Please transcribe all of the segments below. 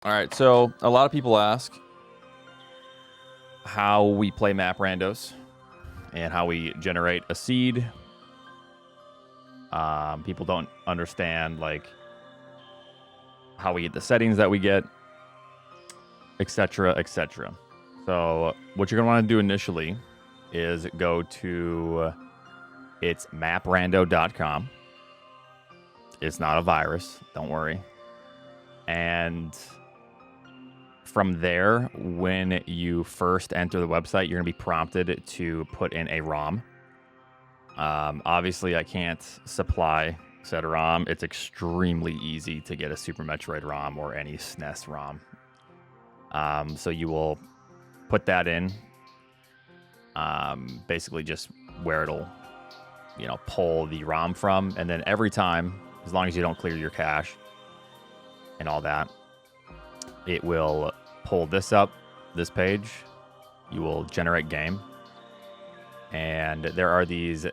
All right, so a lot of people ask how we play map randos and how we generate a seed. People don't understand like how we get the settings that we get, etc., etc. So what you're gonna want to do initially is go to it's maprando.com. It's not a virus, don't worry. And from there, when you first enter the website, you're going to be prompted to put in a ROM. Obviously, I can't supply said ROM. It's extremely easy to get a Super Metroid ROM or any SNES ROM. So you will put that in, basically just where it'll, pull the ROM from. And then every time, as long as you don't clear your cache and all that, it will pull this up, this page. You will generate game. And there are these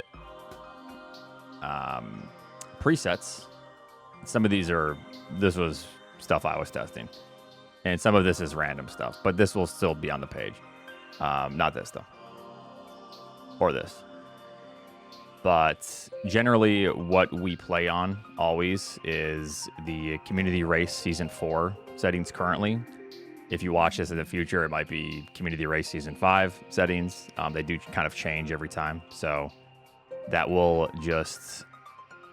presets. Some of these this was stuff I was testing. And some of this is random stuff. But this will still be on the page. Not this, though. Or this. But generally, what we play on always is the Community Race Season 4 settings currently. If you watch this in the future, it might be Community Race Season 5 settings. They do kind of change every time. So that will just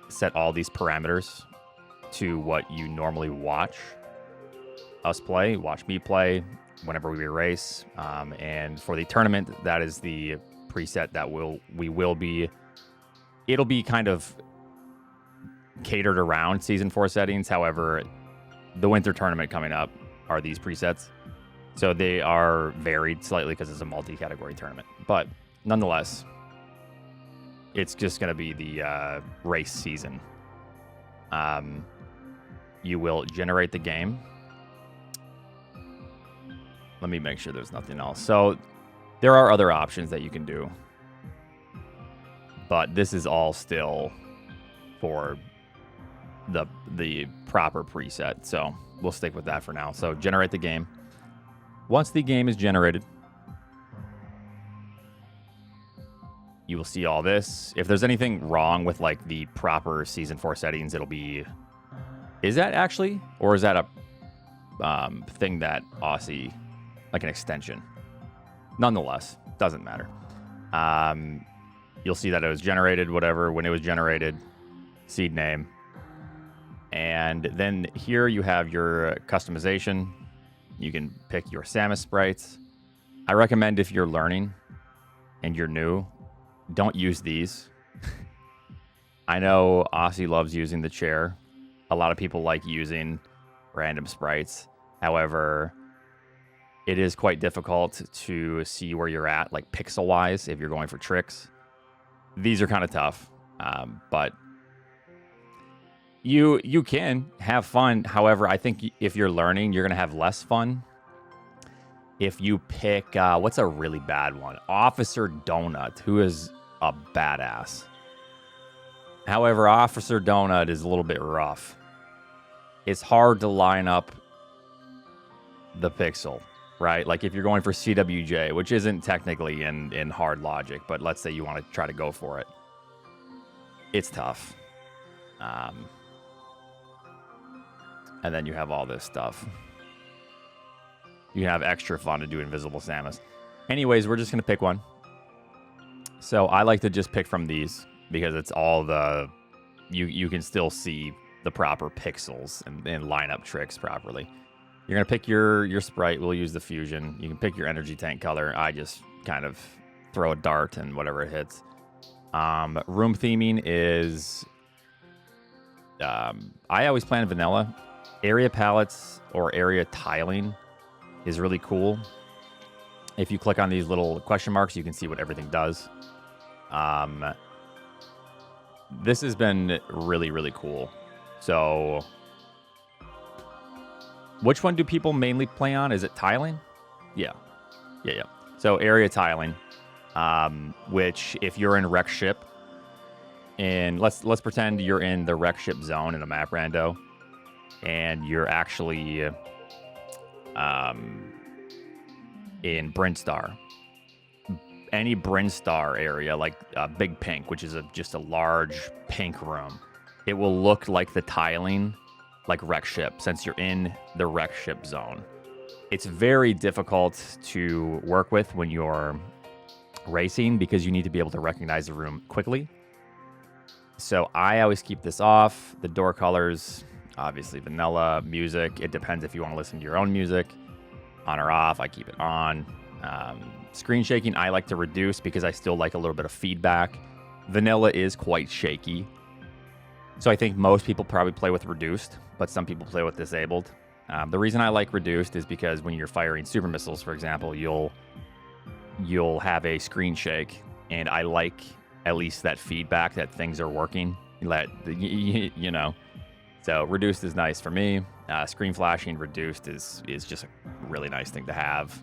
set all these parameters to what you normally watch us play, watch me play whenever we race. And for the tournament, that is the preset that it'll be kind of catered around Season 4 settings. However, the winter tournament coming up are these presets. So they are varied slightly because it's a multi-category tournament. But nonetheless, it's just going to be the race season. You will generate the game. Let me make sure there's nothing else. So there are other options that you can do. But this is all still for the proper preset. So we'll stick with that for now. So generate the game. Once the game is generated, you will see all this. If there's anything wrong with like the proper Season 4 settings, it'll be... Is that actually? Or is that a thing that Aussie... like an extension? Nonetheless, doesn't matter. You'll see that it was generated, whatever, when it was generated, seed name. And then here you have your customization. You can pick your Samus sprites. I recommend if you're learning and you're new, don't use these. I know Aussie loves using the chair. A lot of people like using random sprites. However, it is quite difficult to see where you're at, like pixel-wise, if you're going for tricks. These are kind of tough, but you can have fun. However, I think if you're learning, you're going to have less fun if you pick, what's a really bad one? Officer Donut, who is a badass. However, Officer Donut is a little bit rough. It's hard to line up the pixel, right? Like if you're going for CWJ, which isn't technically in hard logic, but let's say you want to try to go for it. It's tough. And then you have all this stuff. You can have extra fun to do Invisible Samus. Anyways, we're just going to pick one. So I like to just pick from these because it's all the... You can still see the proper pixels and line up tricks properly. You're going to pick your sprite. We'll use the fusion. You can pick your energy tank color. I just kind of throw a dart and whatever it hits. Room theming is... I always plan vanilla. Area palettes or area tiling is really cool. If you click on these little question marks, you can see what everything does. This has been really, really cool. So, which one do people mainly play on? Is it tiling? Yeah. So area tiling, which if you're in wreck ship, and let's pretend you're in the wreck ship zone in a map rando, and you're actually in Brinstar. Any Brinstar area, like Big Pink, which is just a large pink room, it will look like the tiling, like wreck ship, since you're in the wreck ship zone. It's very difficult to work with when you're racing because you need to be able to recognize the room quickly. So I always keep this off. The door colors, obviously vanilla. Music, it depends if you want to listen to your own music. On or off, I keep it on. Screen shaking, I like to reduce because I still like a little bit of feedback. Vanilla is quite shaky. So I think most people probably play with reduced, but some people play with disabled. The reason I like reduced is because when you're firing super missiles, for example, you'll have a screen shake, and I like at least that feedback that things are working. You know. So reduced is nice for me. Screen flashing reduced is just a really nice thing to have.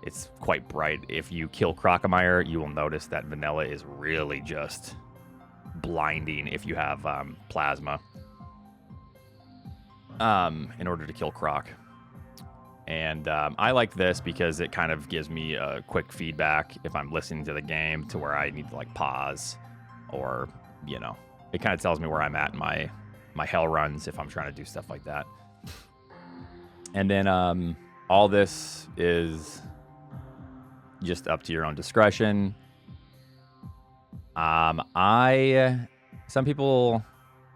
It's quite bright. If you kill Crocomire, you will notice that vanilla is really just blinding if you have plasma in order to kill Croc. And I like this because it kind of gives me a quick feedback if I'm listening to the game to where I need to like pause, or, you know, it kind of tells me where I'm at in my hell runs if I'm trying to do stuff like that. And then all this is just up to your own discretion. Some people,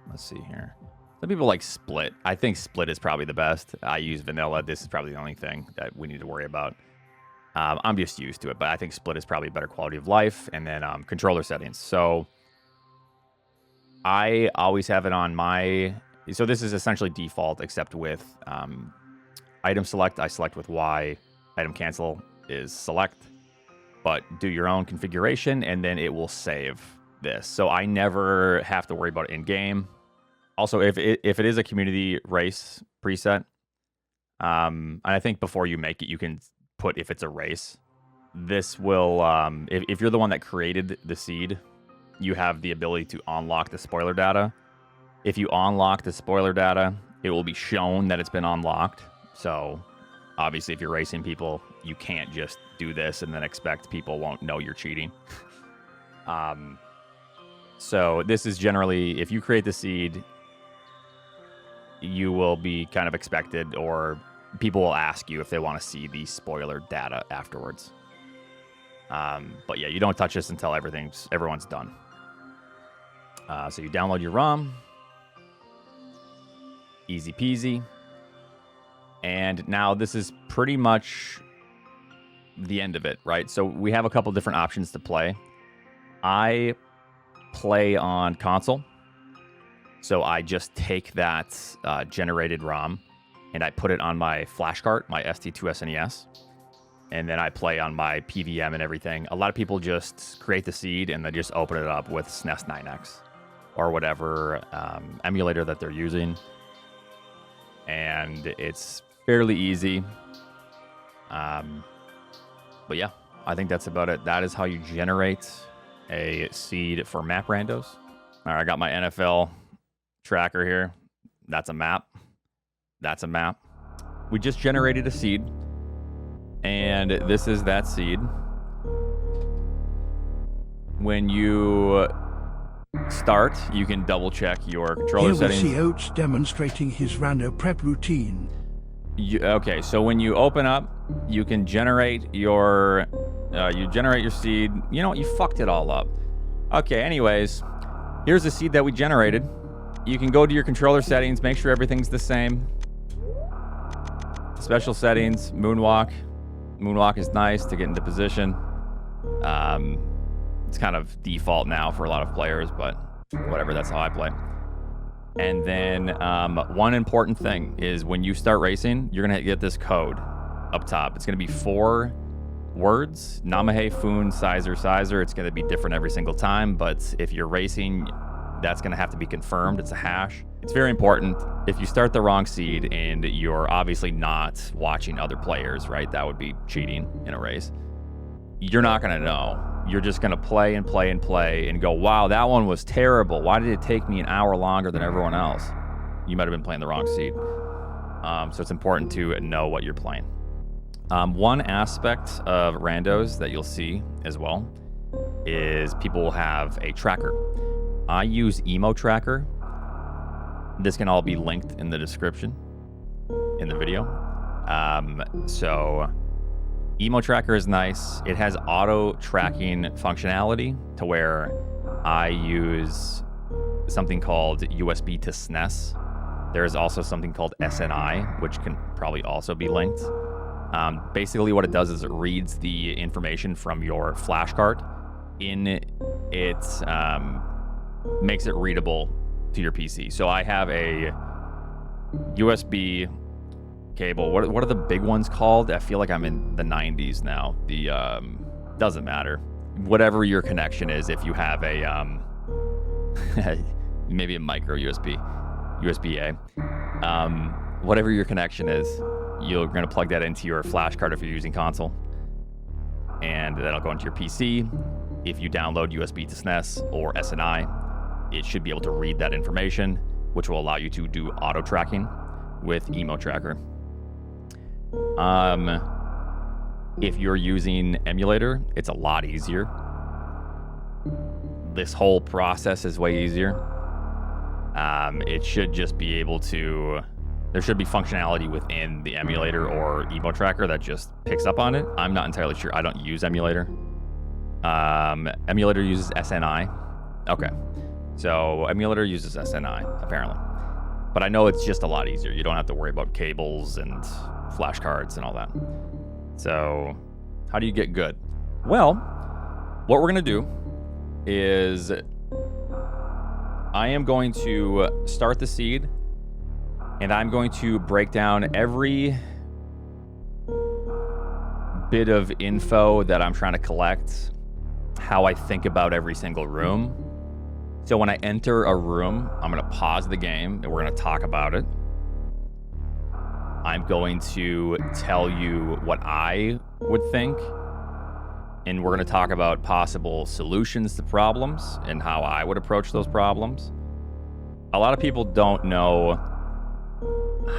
let's see here. Some people like split. I think split is probably the best. I use vanilla. This is probably the only thing that we need to worry about. I'm just used to it, but I think split is probably a better quality of life. And then controller settings. So I always have it on my... So this is essentially default, except with item select, I select with Y. Item cancel is select. But do your own configuration, and then it will save this. So I never have to worry about it in-game. Also, if it is a community race preset, and I think before you make it, you can put if it's a race. This will, if you're the one that created the seed, you have the ability to unlock the spoiler data. If you unlock the spoiler data, it will be shown that it's been unlocked. So obviously, if you're racing people, you can't just do this and then expect people won't know you're cheating. So this is generally, if you create the seed, you will be kind of expected, or people will ask you if they want to see the spoiler data afterwards. But yeah, you don't touch this until everyone's done. So you download your ROM. Easy peasy. And now this is pretty much the end of it, right? So we have a couple different options to play. I play on console. So I just take that generated ROM and I put it on my flash cart, my ST2SNES. And then I play on my PVM and everything. A lot of people just create the seed and then just open it up with SNES 9X or whatever emulator that they're using. And it's fairly easy. But yeah, I think that's about it. That is how you generate a seed for Map Randos. All right, I got my NFL tracker here. That's a map. That's a map. We just generated a seed. And this is that seed. When you start, you can double check your controller settings. Here we see Oats demonstrating his rando prep routine. Okay, so when you open up, you can generate your seed. You know what? You fucked it all up. Okay, anyways, here's the seed that we generated. You can go to your controller settings, make sure everything's the same. Special settings, moonwalk. Moonwalk is nice to get into position. It's kind of default now for a lot of players, but whatever, that's how I play. And then one important thing is when you start racing, you're going to get this code up top. It's going to be 4 words, Namahe, Foon, Sizer, Sizer. It's going to be different every single time, but if you're racing, that's going to have to be confirmed. It's a hash. It's very important. If you start the wrong seed and you're obviously not watching other players, right? That would be cheating in a race. You're not going to know. You're just going to play and play and play and go, wow, that one was terrible. Why did it take me an hour longer than everyone else? You might have been playing the wrong seed. So it's important to know what you're playing. One aspect of randos that you'll see as well is people will have a tracker. I use Autotracker. This can all be linked in the description in the video. So Autotracker is nice. It has auto tracking functionality to where I use something called USB to SNES. There is also something called SNI, which can probably also be linked. Basically what it does is it reads the information from your flash card in it, makes it readable to your PC. So I have a USB cable. What are the big ones called? I feel like I'm in the 90s now. The doesn't matter. Whatever your connection is, if you have a maybe a micro USB-A, whatever your connection is, you're going to plug that into your flash card if you're using console, and that'll go into your PC. If you download USB to SNES or SNI, it should be able to read that information, which will allow you to do auto tracking with Autotracker. If you're using Emulator, it's a lot easier. This whole process is way easier. It should just be able to... There should be functionality within the Emulator or Autotracker that just picks up on it. I'm not entirely sure. I don't use Emulator. Emulator uses SNI. Okay. So Emulator uses SNI, apparently. But I know it's just a lot easier. You don't have to worry about cables and flash cards and all that. So how do you get good? Well, what we're going to do is I am going to start the seed, and I'm going to break down every bit of info that I'm trying to collect, how I think about every single room. So when I enter a room, I'm going to pause the game, and we're going to talk about it. I'm going to tell you what I would think, and we're going to talk about possible solutions to problems and how I would approach those problems. A lot of people don't know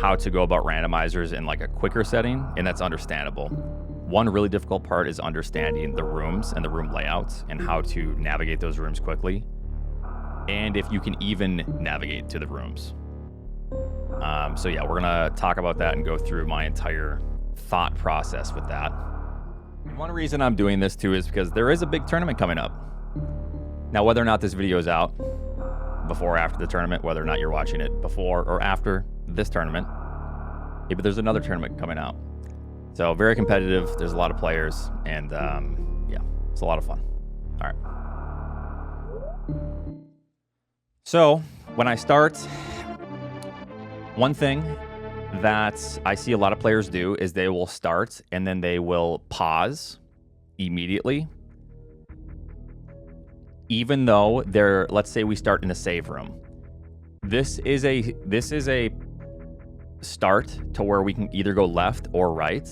how to go about randomizers in like a quicker setting, and that's understandable. One really difficult part is understanding the rooms and the room layouts and how to navigate those rooms quickly, and if you can even navigate to the rooms. So yeah, we're gonna talk about that and go through my entire thought process with that. One reason I'm doing this too is because there is a big tournament coming up. Now, whether or not this video is out before or after the tournament, whether or not you're watching it before or after this tournament, but there's another tournament coming out. So very competitive. There's a lot of players, and yeah, it's a lot of fun. All right. So when I start, one thing that I see a lot of players do is they will start and then they will pause immediately, even though they're, let's say we start in a save room. This is a start to where we can either go left or right.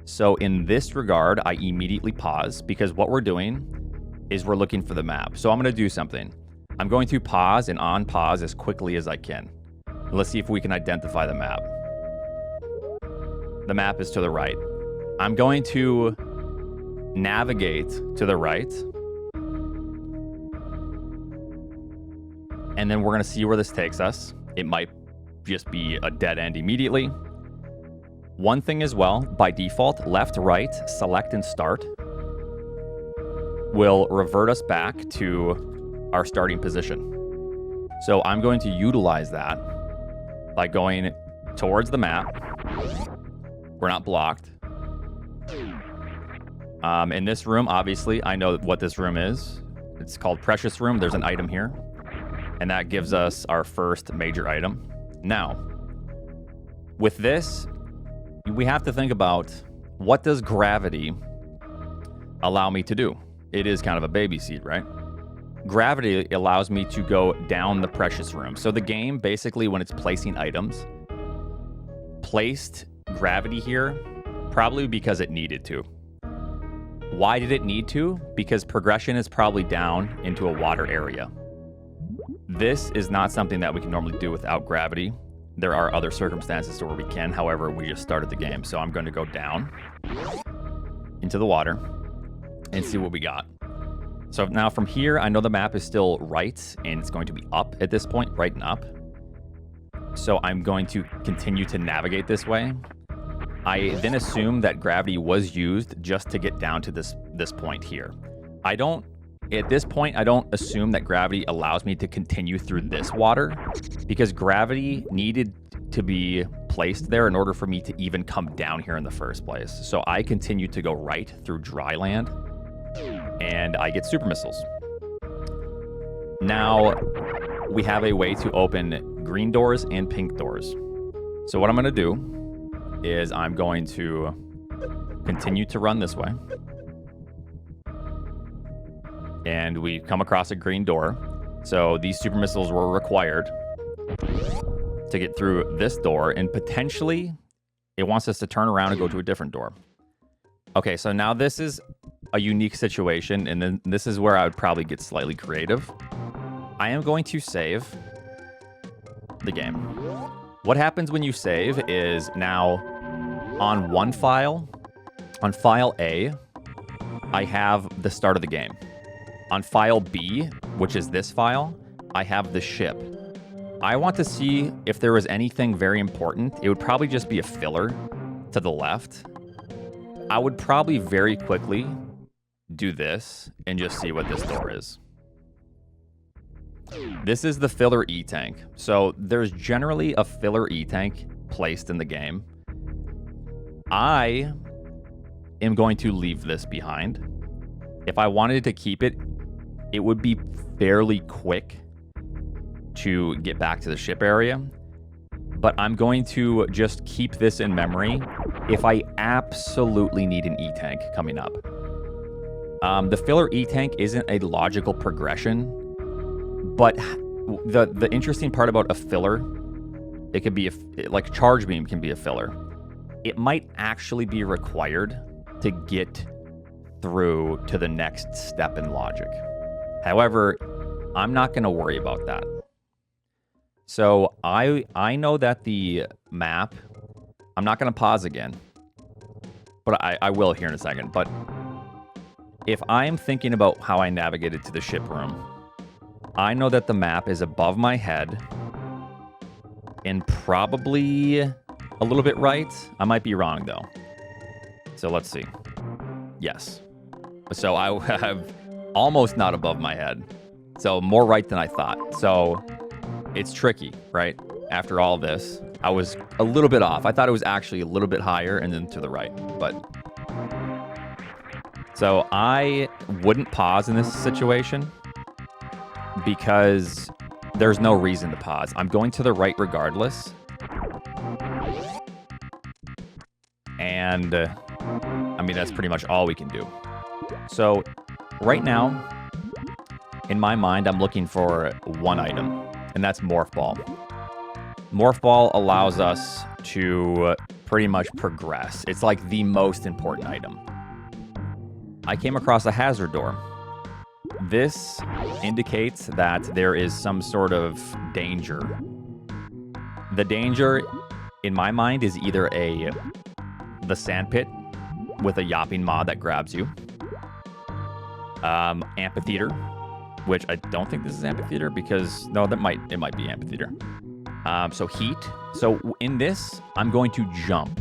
So in this regard, I immediately pause, because what we're doing is we're looking for the map. So I'm going to do something. I'm going to pause and unpause as quickly as I can. Let's see if we can identify the map. The map is to the right. I'm going to navigate to the right, and then we're going to see where this takes us. It might just be a dead end immediately. One thing as well, by default, left, right, select, and start will revert us back to our starting position. So I'm going to utilize that by going towards the map. We're not blocked. In this room, obviously, I know what this room is. It's called Precious Room. There's an item here, and that gives us our first major item. Now, with this, we have to think about, what does gravity allow me to do? It is kind of a baby seed, right? Gravity allows me to go down the Precious Room. So the game, basically, when it's placing items, placed gravity here probably because it needed to. Why did it need to? Because progression is probably down into a water area. This is not something that we can normally do without gravity. there are other circumstances to where we can. However, we just started the game. So I'm going to go down into the water and see what we got. So now from here, I know the map is still right, and it's going to be up at this point, right and up. So I'm going to continue to navigate this way. I then assume that gravity was used just to get down to this point here. At this point, I don't assume that gravity allows me to continue through this water, because gravity needed to be placed there in order for me to even come down here in the first place. So I continue to go right through dry land, and I get super missiles. Now, we have a way to open green doors and pink doors. So what I'm going to do is I'm going to continue to run this way. And we come across a green door. So these super missiles were required to get through this door, and potentially it wants us to turn around and go to a different door. Okay, so now this is a unique situation, and then this is where I would probably get slightly creative. I am going to save the game. What happens when you save is now on one file, on file A, I have the start of the game. On file B, which is this file, I have the ship. I want to see if there was anything very important. It would probably just be a filler to the left. I would probably very quickly do this and just see what this door is. This is the filler E-tank. So there's generally a filler E-tank placed in the game. I am going to leave this behind. If I wanted to keep it, it would be fairly quick to get back to the ship area. But I'm going to just keep this in memory if I absolutely need an E-tank coming up. The filler E-tank isn't a logical progression, but the interesting part about a filler, it could be like charge beam can be a filler. It might actually be required to get through to the next step in logic. However, I'm not going to worry about that. So I know that the map, I'm not going to pause again, but I will here in a second. But if I'm thinking about how I navigated to the ship room, I know that the map is above my head and probably a little bit right. I might be wrong, though. So let's see. Yes. So I have almost not above my head. So more right than I thought. So it's tricky, right? After all this, I was a little bit off. I thought it was actually a little bit higher and then to the right. But so I wouldn't pause in this situation because there's no reason to pause. I'm going to the right regardless. And I mean, that's pretty much all we can do. So right now, in my mind, I'm looking for one item, and that's Morph Ball. Morph Ball allows us to pretty much progress. It's like the most important item. I came across a hazard door. This indicates that there is some sort of danger. The danger, in my mind, is either the sandpit with a yapping maw that grabs you. Amphitheater, which I don't think this is amphitheater because no, it might be amphitheater. So heat. So in this, I'm going to jump.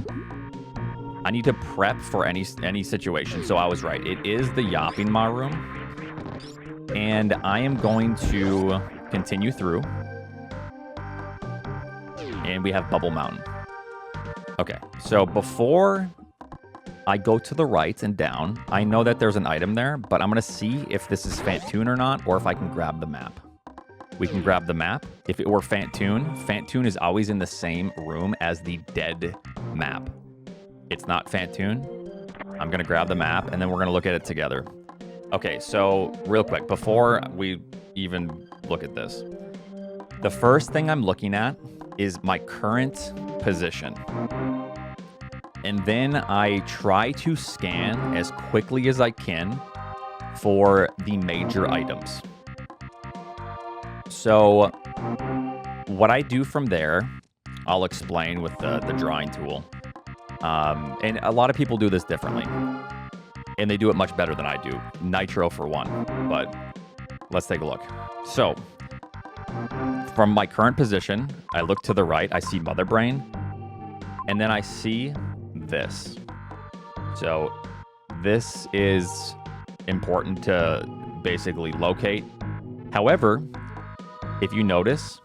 I need to prep for any situation. So I was right. It is the yapping maw room, and I am going to continue through. And we have Bubble Mountain. Okay, so before I go to the right and down, I know that there's an item there, but I'm going to see if this is Fantoon or not, or if I can grab the map. We can grab the map. If it were Fantoon, Fantoon is always in the same room as the dead map. It's not Fantoon. I'm going to grab the map, and then we're going to look at it together. Okay, so real quick, before we even look at this, the first thing I'm looking at is my current position. And then I try to scan as quickly as I can for the major items. So what I do from there, I'll explain with the drawing tool. And a lot of people do this differently. And they do it much better than I do. Nitro for one. But let's take a look. So, from my current position, I look to the right. I see Mother Brain. And then I see this. So, this is important to basically locate. However, if you notice,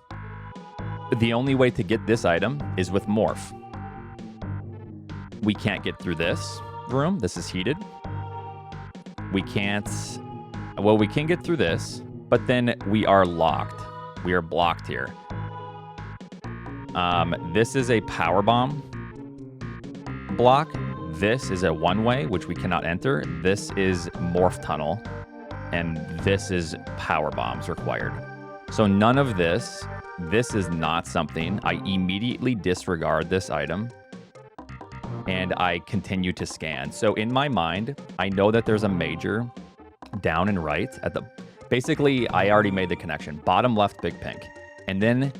the only way to get this item is with Morph. We can't get through this room. This is heated. We can't... Well, we can get through this, but then we are locked. We are blocked here. This is a power bomb block. This is a one-way, which we cannot enter. This is Morph Tunnel. And this is power bombs required. So none of this... This is not something. I immediately disregard this item. And I continue to scan. So in my mind, I know that there's a major down and right at the... Basically, I already made the connection. Bottom left, big pink. And then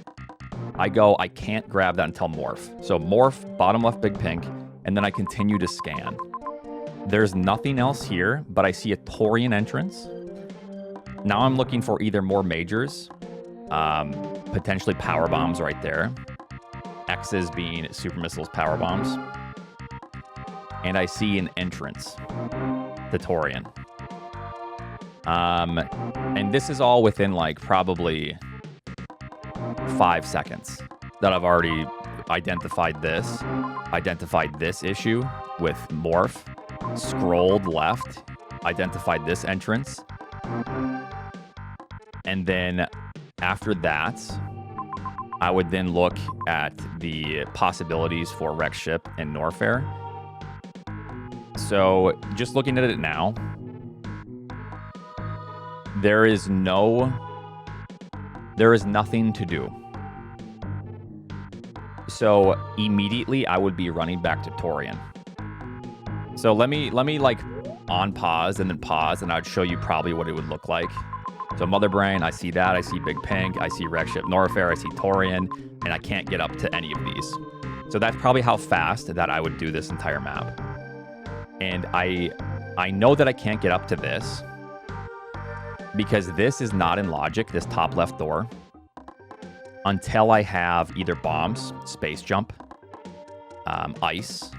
I go, I can't grab that until Morph. So Morph, bottom left, big pink. And then I continue to scan. There's nothing else here, but I see a Torian entrance. Now I'm looking for either more majors, potentially power bombs right there. X's being super missiles, power bombs. And I see an entrance to Torian. And this is all within like probably 5 seconds that I've already identified this issue with Morph, scrolled left, identified this entrance. And then after that, I would then look at the possibilities for Rex Ship and Norfair. So just looking at it now, there is nothing to do. So immediately I would be running back to Torian. So let me like on pause and then pause, and I'd show you probably what it would look like. So Mother Brain, I see that. I see Big Pink. I see Rex Ship Norfair. I see Torian. And I can't get up to any of these. So that's probably how fast that I would do this entire map. And I know that I can't get up to this because this is not in logic, this top left door, until I have either bombs, space jump, ice,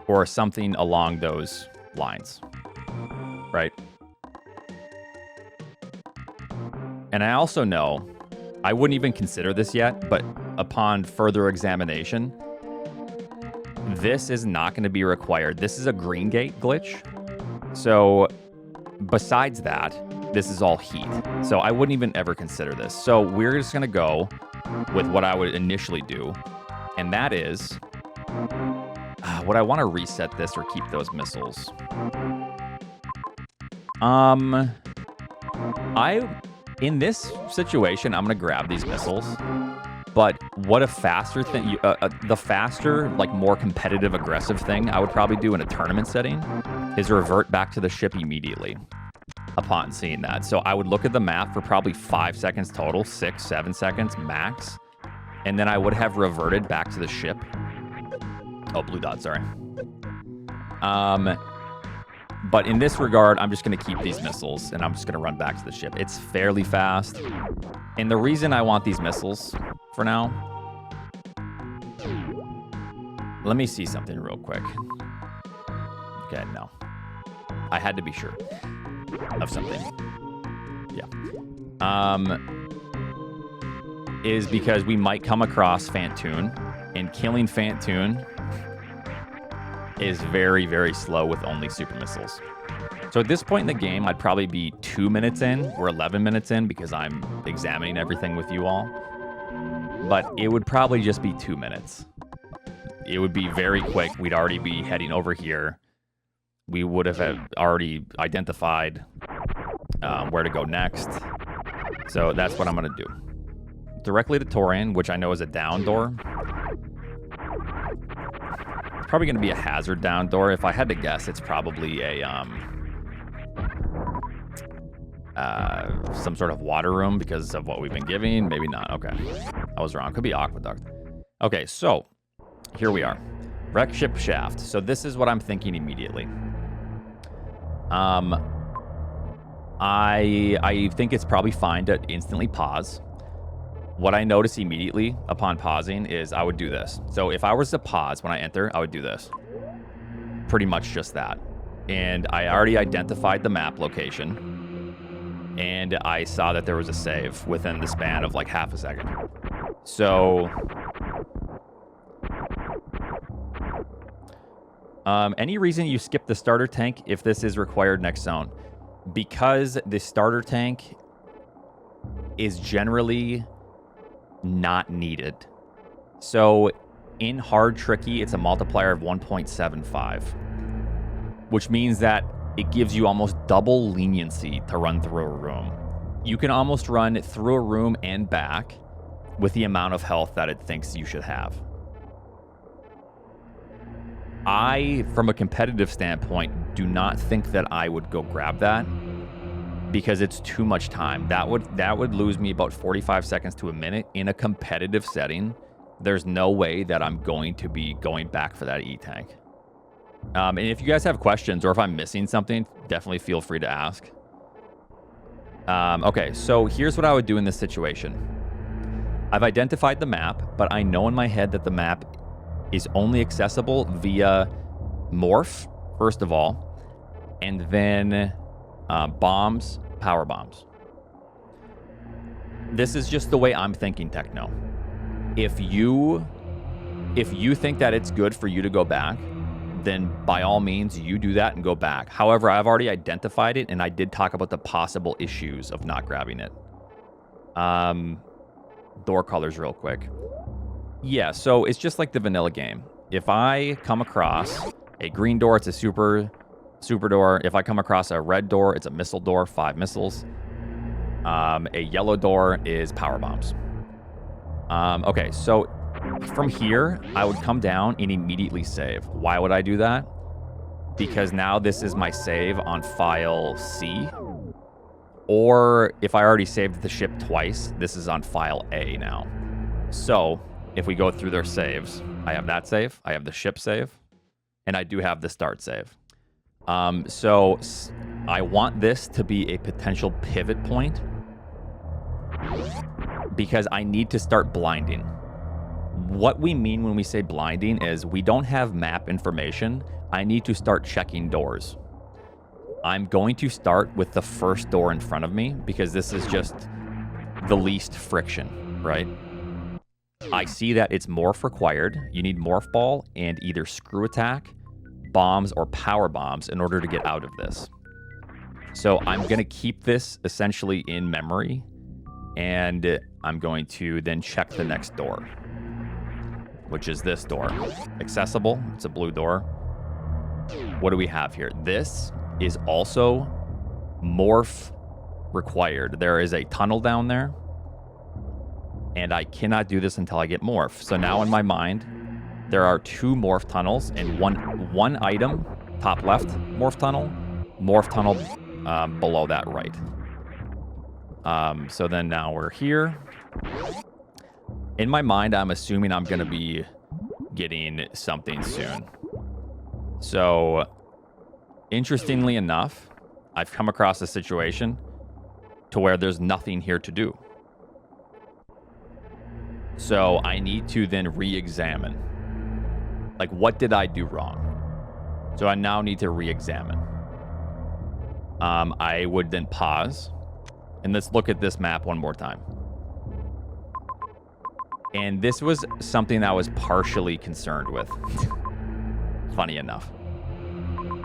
or something along those lines, right? And I also know, I wouldn't even consider this yet, but upon further examination, this is not going to be required. This is a green gate glitch. So besides that, this is all heat. So I wouldn't even ever consider this. So we're just going to go with what I would initially do. And that is, would I want to reset this or keep those missiles? In this situation, I'm going to grab these missiles. But what a faster thing, the faster, like more competitive, aggressive thing I would probably do in a tournament setting is revert back to the ship immediately upon seeing that. So I would look at the map for probably 5 seconds total, 6, 7 seconds max. And then I would have reverted back to the ship. Oh, blue dot, sorry. But in this regard, I'm just going to keep these missiles, and I'm just going to run back to the ship. It's fairly fast. And the reason I want these missiles for now... Let me see something real quick. Okay, no. I had to be sure of something. Yeah. Is because we might come across Fantoon, and killing Fantoon is very, very slow with only super missiles. So at this point in the game, I'd probably be 2 minutes in or 11 minutes in because I'm examining everything with you all. But it would probably just be 2 minutes. It would be very quick. We'd already be heading over here. We would have already identified where to go next. So that's what I'm going to do. Directly to Torian, which I know is a down door. Probably going to be a hazard down door. If I had to guess, it's probably a some sort of water room because of what we've been giving. Maybe not. Okay, I was wrong. Could be aqueduct. Okay, so here we are. Wreck ship shaft. So this is what I'm thinking immediately. I think it's probably fine to instantly pause. What I notice immediately upon pausing is I would do this. So if I was to pause when I enter, I would do this. Pretty much just that. And I already identified the map location. And I saw that there was a save within the span of like half a second. So any reason you skip the starter tank if this is required next zone? Because the starter tank is generally not needed. So in hard tricky, it's a multiplier of 1.75, which means that it gives you almost double leniency to run through a room. You can almost run through a room and back with the amount of health that it thinks you should have. I, from a competitive standpoint, do not think that I would go grab that because it's too much time. That would lose me about 45 seconds to a minute in a competitive setting. There's no way that I'm going to be going back for that E-tank. And if you guys have questions or if I'm missing something, definitely feel free to ask. Okay, so here's what I would do in this situation. I've identified the map, but I know in my head that the map is only accessible via morph, first of all, and then bombs, power bombs. This is just the way I'm thinking, Techno. If you think that it's good for you to go back, then by all means, you do that and go back. However, I've already identified it, and I did talk about the possible issues of not grabbing it. Door colors real quick. Yeah, so it's just like the vanilla game. If I come across a green door, it's a super door. If I come across a red door, it's a missile door, 5 missiles. A yellow door is power bombs. Okay, so from here, I would come down and immediately save. Why would I do that? Because now this is my save on file C. Or if I already saved the ship twice, this is on file A now. So if we go through their saves, I have that save, I have the ship save, and I do have the start save. So I want this to be a potential pivot point because I need to start blinding. What we mean when we say blinding is we don't have map information. I need to start checking doors. I'm going to start with the first door in front of me because this is just the least friction, right? I see that it's morph required. You need morph ball and either screw attack, bombs, or power bombs in order to get out of this. So I'm going to keep this essentially in memory, and I'm going to then check the next door, which is this door. Accessible. It's a blue door. What do we have here? This is also morph required. There is a tunnel down there, and I cannot do this until I get morph. So now in my mind, there are 2 morph tunnels and one item, top left morph tunnel below that right. So then now we're here. In my mind, I'm assuming I'm going to be getting something soon. So interestingly enough, I've come across a situation to where there's nothing here to do. So I need to then re-examine. Like, what did I do wrong? So I now need to re-examine. I would then pause. And let's look at this map one more time. And this was something I was partially concerned with. Funny enough.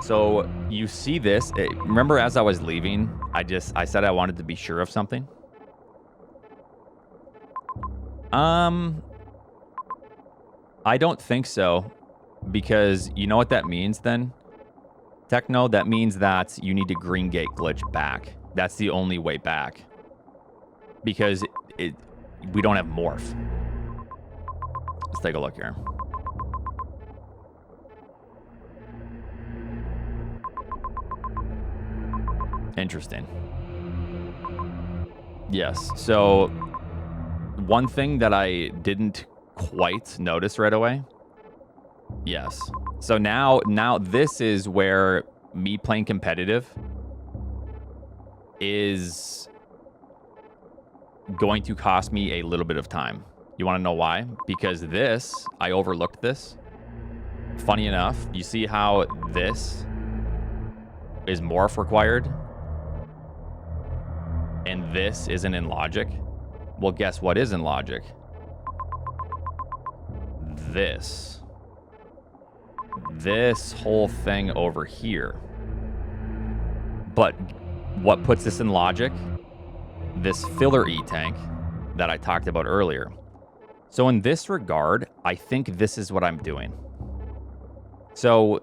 So you see this. Remember as I was leaving, I said I wanted to be sure of something? I don't think so. Because you know what that means then? Techno, that means that you need to green gate glitch back. That's the only way back. Because we don't have morph. Let's take a look here. Interesting. Yes, so one thing that I didn't quite notice right away. Yes. So now this is where me playing competitive is going to cost me a little bit of time. You want to know why? Because this, I overlooked this. Funny enough, you see how this is morph required? And this isn't in logic? Well, guess what is in logic? This whole thing over here. But what puts this in logic? This filler E-tank that I talked about earlier. So in this regard, I think this is what I'm doing. So,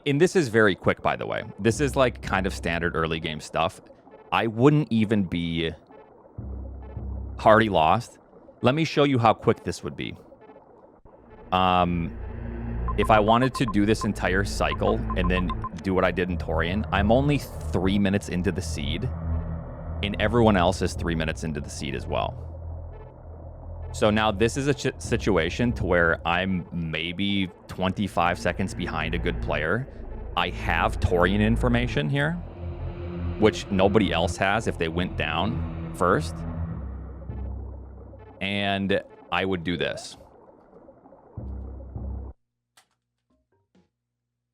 and this is very quick, by the way. This is like kind of standard early game stuff. I wouldn't even be already lost. Let me show you how quick this would be. If I wanted to do this entire cycle and then do what I did in Torian, I'm only 3 minutes into the seed, and everyone else is 3 minutes into the seed as well. So now this is a situation to where I'm maybe 25 seconds behind a good player. I have Torian information here, which nobody else has if they went down first. And I would do this.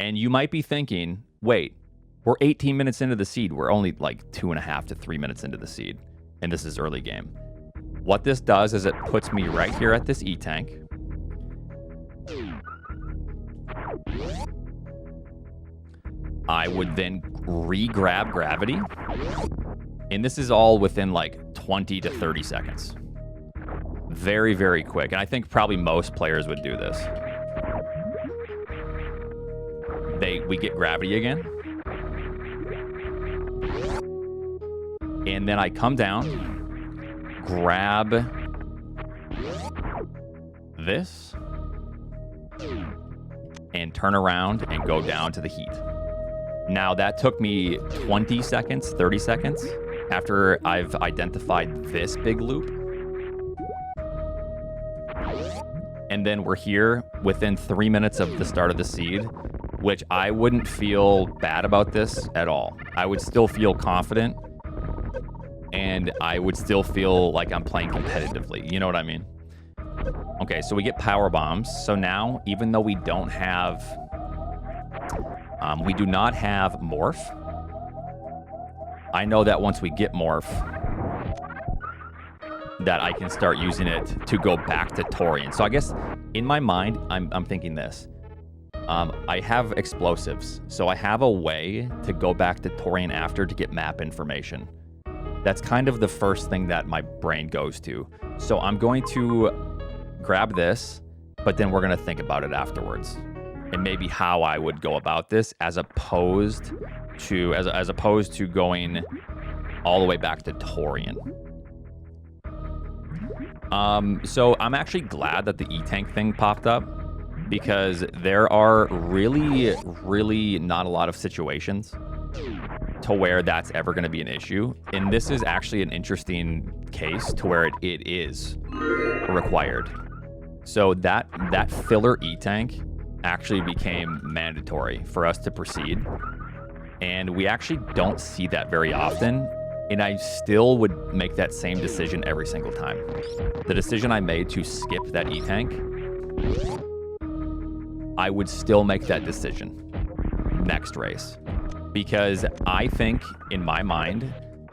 And you might be thinking, wait, we're 18 minutes into the seed. We're only like 2.5 to 3 minutes into the seed. And this is early game. What this does is it puts me right here at this E-tank. I would then re-grab gravity. And this is all within like 20 to 30 seconds. Very, very quick. And I think probably most players would do this. We get gravity again. And then I come down, grab this, and turn around and go down to the heat. Now that took me 20 seconds, 30 seconds after I've identified this big loop. And then we're here within 3 minutes of the start of the seed, which I wouldn't feel bad about this at all. I would still feel confident, and I would still feel like I'm playing competitively. You know what I mean? Okay, so we get power bombs. So now, even though we don't have, we do not have morph, I know that once we get morph, that I can start using it to go back to Torian. So I guess in my mind, I'm thinking this. I have explosives, so I have a way to go back to Torian after to get map information. That's kind of the first thing that my brain goes to. So I'm going to grab this, but then we're going to think about it afterwards. And maybe how I would go about this as opposed to going all the way back to Torian. So I'm actually glad that the E-tank thing popped up, because there are really, really not a lot of situations to where that's ever going to be an issue. And this is actually an interesting case to where it is required. So that filler E-tank actually became mandatory for us to proceed. And we actually don't see that very often. And I still would make that same decision every single time. The decision I made to skip that E-tank, I would still make that decision next race, because I think in my mind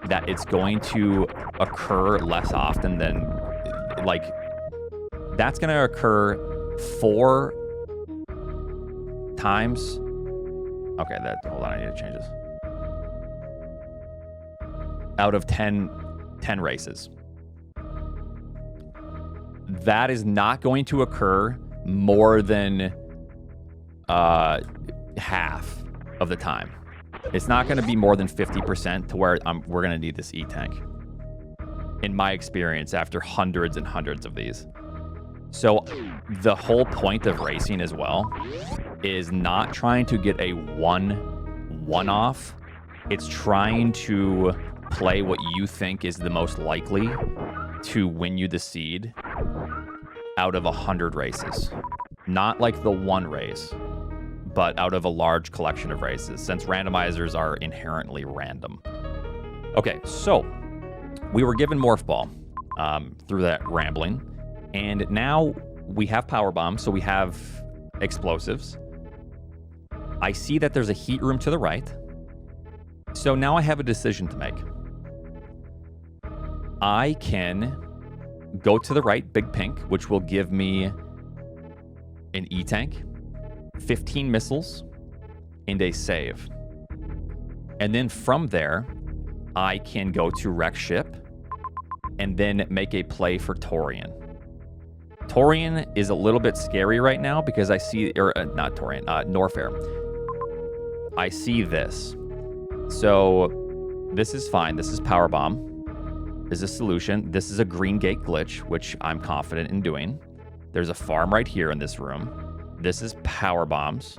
that it's going to occur less often than, like, that's going to occur 4 times. Okay, hold on, I need to change this. Out of 10 races. That is not going to occur more than half of the time. It's not going to be more than 50% to where we're going to need this E-tank. In my experience, after hundreds and hundreds of these. So the whole point of racing as well is not trying to get a one-off. It's trying to play what you think is the most likely to win you the seed out of 100 races. Not like the one race, but out of a large collection of races, since randomizers are inherently random. Okay, so we were given Morph Ball through that rambling, and now we have Power Bomb, so we have explosives. I see that there's a heat room to the right, so now I have a decision to make. I can go to the right, Big Pink, which will give me an E-Tank, 15 missiles, and a save. And then from there, I can go to Wreck Ship and then make a play for Torian. Torian is a little bit scary right now because I see, or not Torian, Norfair. I see this. So this is fine. This is Power Bomb. Is a solution. This is a green gate glitch, which I'm confident in doing. There's a farm right here in this room. This is Power Bombs.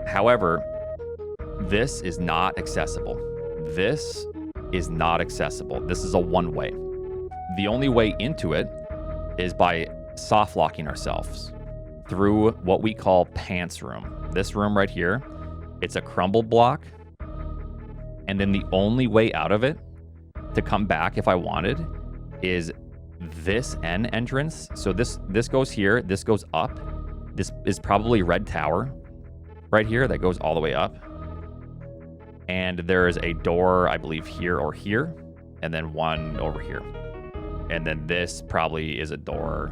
However, this is not accessible. This is not accessible. This is a one-way. The only way into it is by soft locking ourselves through what we call Pants Room. This room right here, it's a crumbled block. And then the only way out of it to come back if I wanted is this N entrance. So this goes here, this goes up. This is probably Red Tower right here that goes all the way up. And there's a door, I believe, here or here, and then one over here. And then this probably is a door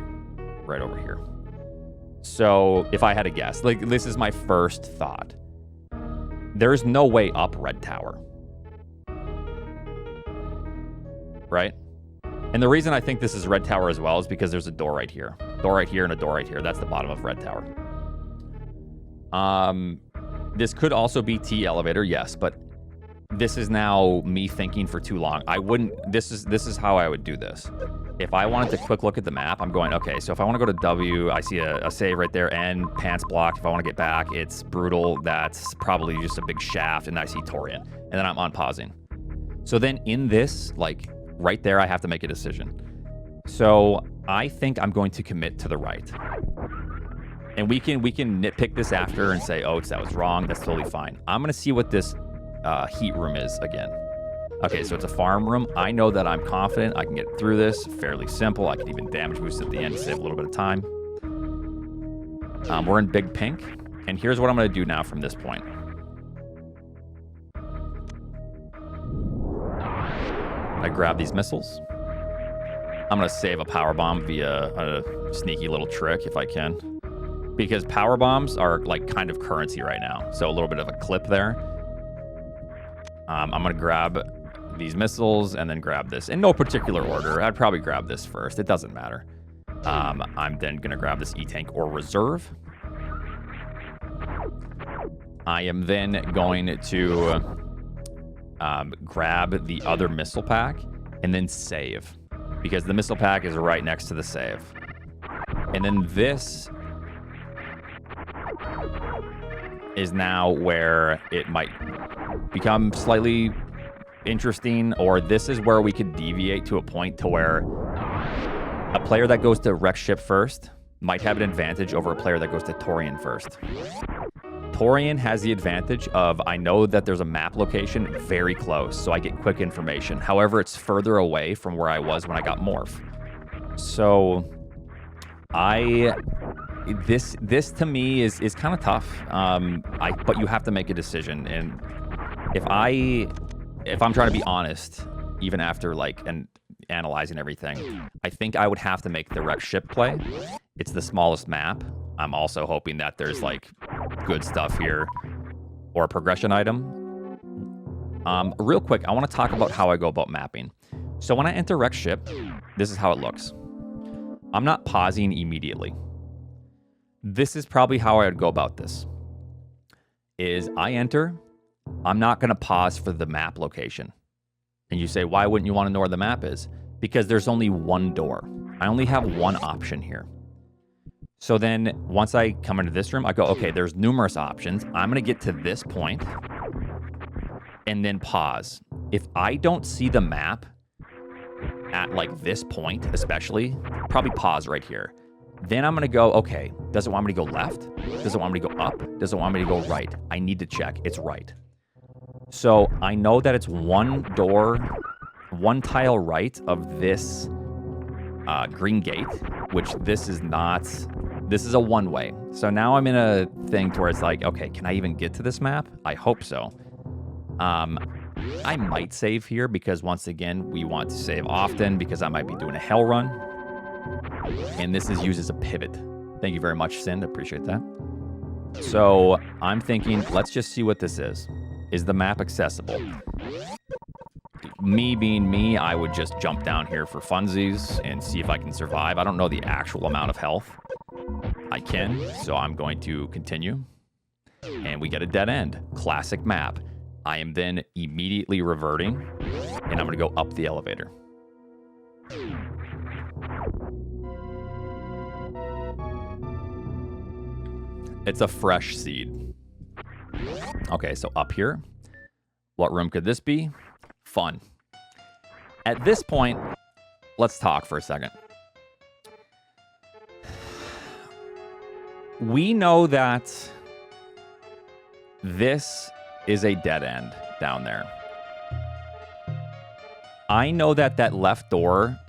right over here. So if I had to guess, like this is my first thought. There's no way up Red Tower. Right? And the reason I think this is Red Tower as well is because there's a door right here. Door right here and a door right here. That's the bottom of Red Tower. This could also be T elevator, yes, but this is now me thinking for too long. I wouldn't, this is how I would do this. If I wanted to quick look at the map, I'm going, okay, so if I want to go to W, I see a save right there, N, Pants blocked. If I want to get back, it's Brutal. That's probably just a big shaft, and I see Torian. And then I'm unpausing. So then in this, like, right there, I have to make a decision. So I think I'm going to commit to the right. And we can nitpick this after and say, oh, that was wrong. That's totally fine. I'm going to see what this heat room is again. Okay, so it's a farm room. I know that I'm confident I can get through this. Fairly simple. I can even damage boost at the end to save a little bit of time. We're in Big Pink. And here's what I'm going to do now from this point. I grab these missiles. I'm going to save a power bomb via a sneaky little trick if I can. Because power bombs are like kind of currency right now. So a little bit of a clip there. I'm going to grab these missiles and then grab this. In no particular order. I'd probably grab this first. It doesn't matter. I'm then going to grab this E-Tank or reserve. I am then going to grab the other missile pack and then save, because the missile pack is right next to the save. And then this is now where it might become slightly interesting, or this is where we could deviate to a point to where a player that goes to Wreck Ship first might have an advantage over a player that goes to Torian first. Torian has the advantage of, I know that there's a map location very close, so I get quick information. However, it's further away from where I was when I got Morph. So this to me is kind of tough. But you have to make a decision. And if I'm trying to be honest, even after analyzing everything, I think I would have to make the Wreck Ship play. It's the smallest map. I'm also hoping that there's good stuff here or a progression item. Real quick, I want to talk about how I go about mapping. So when I enter Wreck Ship, this is how it looks. I'm not pausing immediately. This is probably how I would go about this. Is I enter, I'm not going to pause for the map location. And you say, why wouldn't you want to know where the map is? Because there's only one door. I only have one option here. So then once I come into this room, I go, okay, there's numerous options. I'm going to get to this point and then pause. If I don't see the map at like this point, especially, probably pause right here. Then I'm going to go, okay, does it want me to go left? Does it want me to go up? Does it want me to go right? I need to check. It's right. So I know that it's one door, one tile right of this green gate, which this is not. This is a one-way. So now I'm in a thing to where it's like, okay, can I even get to this map? I hope so. I might save here because, once again, we want to save often because I might be doing a hell run. And this is used as a pivot. Thank you very much, Sind. Appreciate that. So I'm thinking, let's just see what this is. Is the map accessible? Me being me, I would just jump down here for funsies and see if I can survive. I don't know the actual amount of health. I can, so I'm going to continue. And we get a dead end. Classic map. I am then immediately reverting, and I'm going to go up the elevator. It's a fresh seed. Okay, so up here. What room could this be? Fun. At this point, let's talk for a second. We know that this is a dead end down there. I know that that left door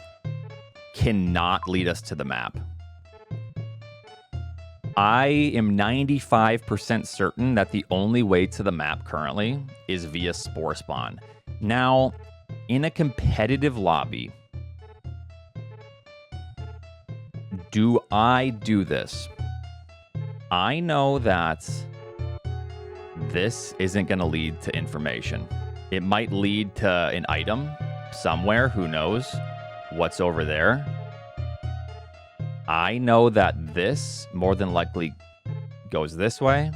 cannot lead us to the map. I am 95% certain that the only way to the map currently is via Spore Spawn. Now, in a competitive lobby, do I do this? I know that this isn't going to lead to information. It might lead to an item somewhere. Who knows what's over there? I know that this more than likely goes this way.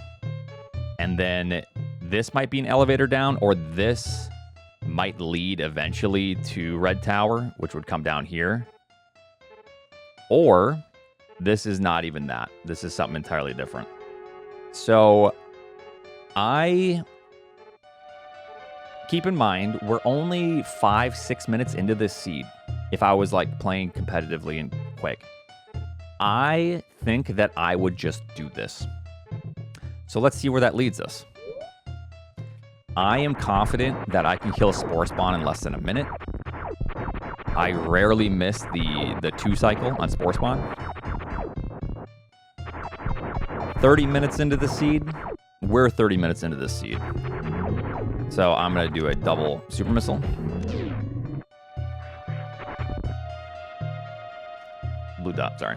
And then this might be an elevator down, or this might lead eventually to Red Tower, which would come down here. Or this is not even that. This is something entirely different. So keep in mind, we're only 5-6 minutes into this seed. If I was like playing competitively and quick, I think that I would just do this. So let's see where that leads us. I am confident that I can kill Spore Spawn in less than a minute. I rarely miss the 2 cycle on Spore Spawn. 30 minutes into the seed. We're 30 minutes into this seed. So I'm going to do a double super missile. Blue dot, sorry.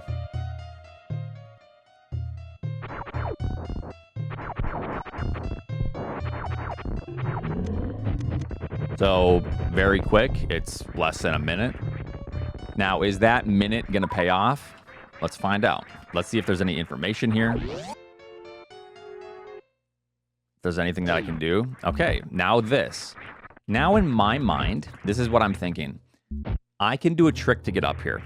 So very quick, it's less than a minute. Now, is that minute going to pay off? Let's find out. Let's see if there's any information here. If there's anything that I can do. Okay, now this. Now in my mind, this is what I'm thinking. I can do a trick to get up here.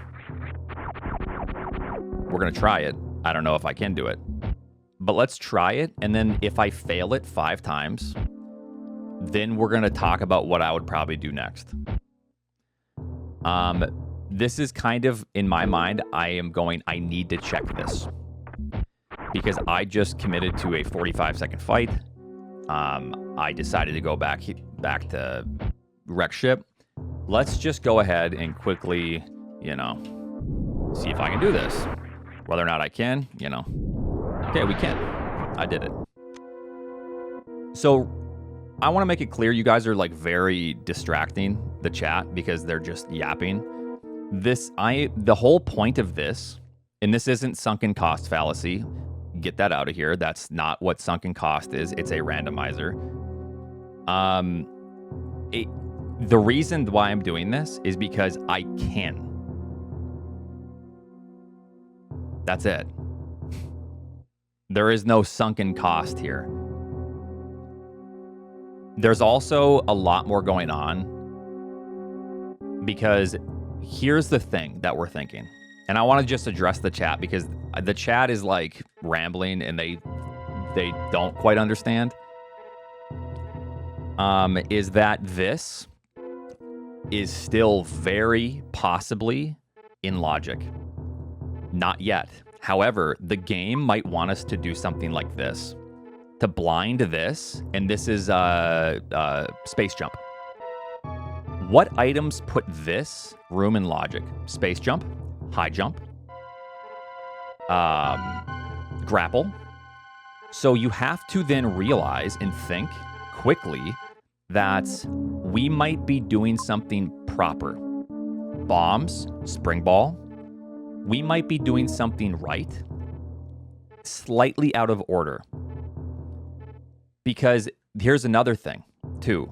We're going to try it. I don't know if I can do it. But let's try it, and then if I fail it 5 times, then we're going to talk about what I would probably do next. This is kind of, in my mind, I need to check this. Because I just committed to a 45-second fight. I decided to go back to wreck ship. Let's just go ahead and quickly, see if I can do this. Whether or not I can, Okay, we can. I did it. So I want to make it clear you guys are like very distracting, the chat, because they're just yapping. The whole point of this, and this isn't sunken cost fallacy. Get that out of here. That's not what sunken cost is. It's a randomizer. The reason why I'm doing this is because I can. That's it. There is no sunken cost here. There's also a lot more going on, because here's the thing that we're thinking. And I want to just address the chat, because the chat is like rambling and they don't quite understand. Is that this is still very possibly in logic. Not yet. However, the game might want us to do something like this. To blind this, and this is space jump. What items put this room in logic? Space jump, high jump, grapple. So you have to then realize and think quickly that we might be doing something proper. Bombs, spring ball. We might be doing something right, slightly out of order. Because here's another thing, too.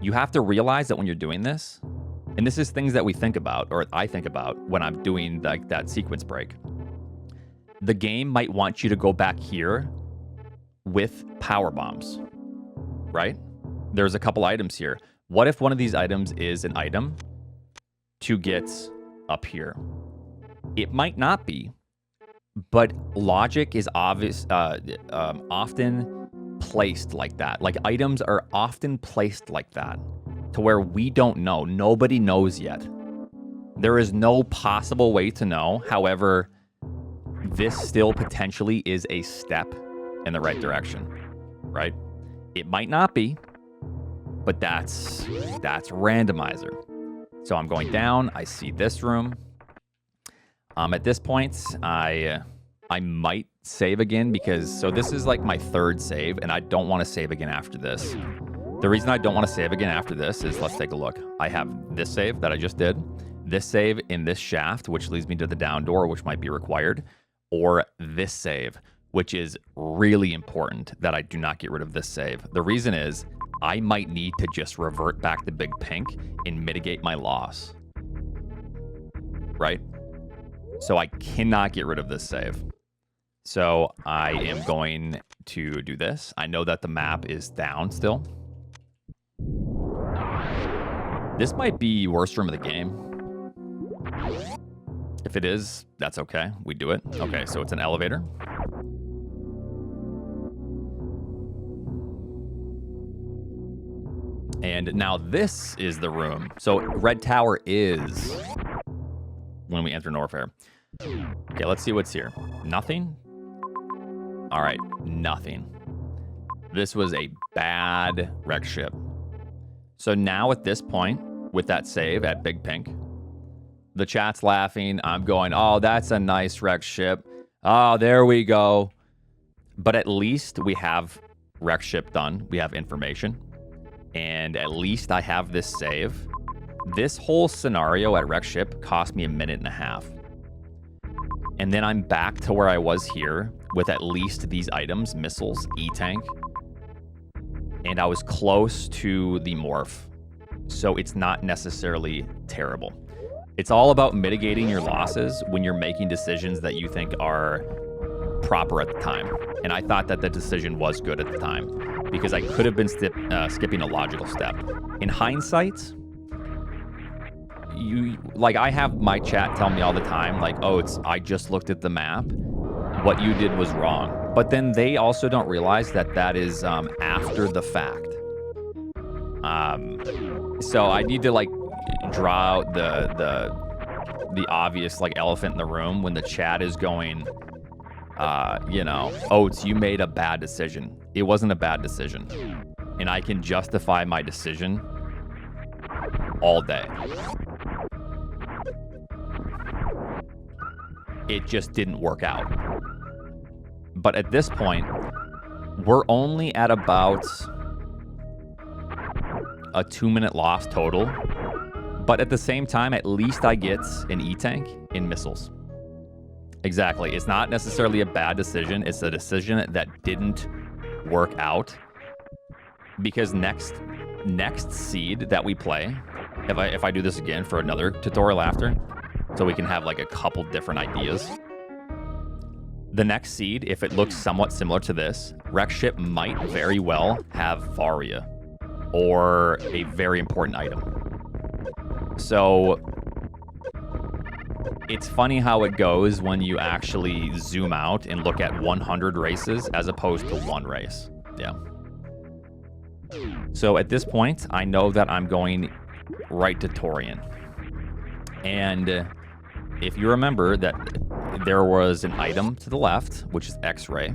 You have to realize that when you're doing this, and this is things that we think about, or I think about when I'm doing like that sequence break, the game might want you to go back here with power bombs, right? There's a couple items here. What if one of these items is an item to get up here? It might not be, but logic is often placed like that. Like items are often placed like that to where we don't know. Nobody knows yet. There is no possible way to know. However, this still potentially is a step in the right direction, right? It might not be, but that's randomizer. So I'm going down. I see this room. At this point, I might save again because, so this is like my third save, and I don't want to save again after this. The reason I don't want to save again after this is, let's take a look. I have this save that I just did, this save in this shaft, which leads me to the down door, which might be required, or this save, which is really important that I do not get rid of this save. The reason is, I might need to just revert back to Big Pink and mitigate my loss, right? So I cannot get rid of this save. So I am going to do this. I know that the map is down still. This might be worst room of the game. If it is, that's okay. We do it. Okay, so it's an elevator. And now this is the room. So Red Tower is when we enter Norfair. Okay, let's see what's here. Nothing? All right, nothing. This was a bad wreck ship. So now at this point, with that save at Big Pink, the chat's laughing. I'm going, oh, that's a nice wreck ship. Oh, there we go. But at least we have wreck ship done. We have information. And at least I have this save. This whole scenario at wreck ship cost me 1.5 minutes. And then I'm back to where I was here with at least these items, missiles, E-tank. And I was close to the morph. So it's not necessarily terrible. It's all about mitigating your losses when you're making decisions that you think are proper at the time. And I thought that the decision was good at the time because I could have been skipping a logical step. In hindsight, I have my chat tell me all the time, like, oh, I just looked at the map. What you did was wrong. But then they also don't realize that that is after the fact. So I need to draw out the obvious elephant in the room when the chat is going, Oats, you made a bad decision. It wasn't a bad decision. And I can justify my decision all day. It just didn't work out. But at this point, we're only at about a 2-minute loss total. But at the same time, at least I get an E-tank in missiles. Exactly. It's not necessarily a bad decision. It's a decision that didn't work out. Because next seed that we play, if I do this again for another tutorial after, so we can have a couple different ideas. The next seed, if it looks somewhat similar to this, wreck ship might very well have Varia or a very important item. So it's funny how it goes when you actually zoom out and look at 100 races as opposed to one race. Yeah. So at this point, I know that I'm going right to Torian. And if you remember that there was an item to the left, which is X-ray,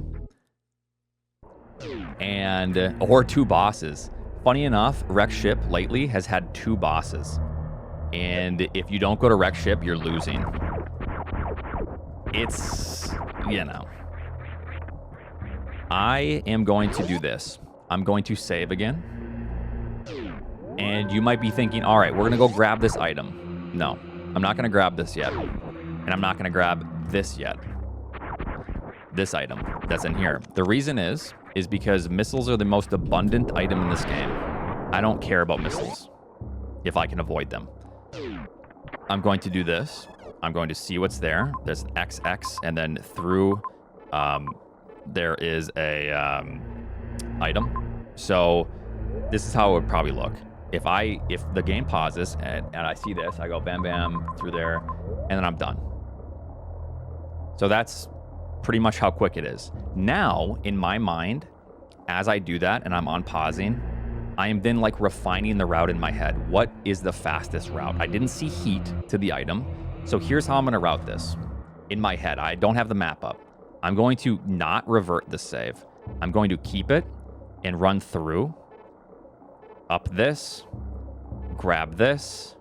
and or 2 bosses. Funny enough, Wreck Ship lately has had 2 bosses. And if you don't go to Wreck Ship, you're losing. It's, you know. I am going to do this. I'm going to save again. And you might be thinking, all right, we're going to go grab this item. No, I'm not going to grab this yet. And I'm not going to grab this yet. This item that's in here. The reason is because missiles are the most abundant item in this game. I don't care about missiles if I can avoid them. I'm going to do this. I'm going to see what's there. There's an XX, and then through there is a item. So this is how it would probably look. If the game pauses and I see this, I go bam bam through there, and then I'm done. So that's pretty much how quick it is. Now, in my mind, as I do that and I'm on pausing, I am then like refining the route in my head. What is the fastest route? I didn't see heat to the item. So here's how I'm going to route this. In my head, I don't have the map up. I'm going to not revert the save. I'm going to keep it and run through. Up this. Grab this.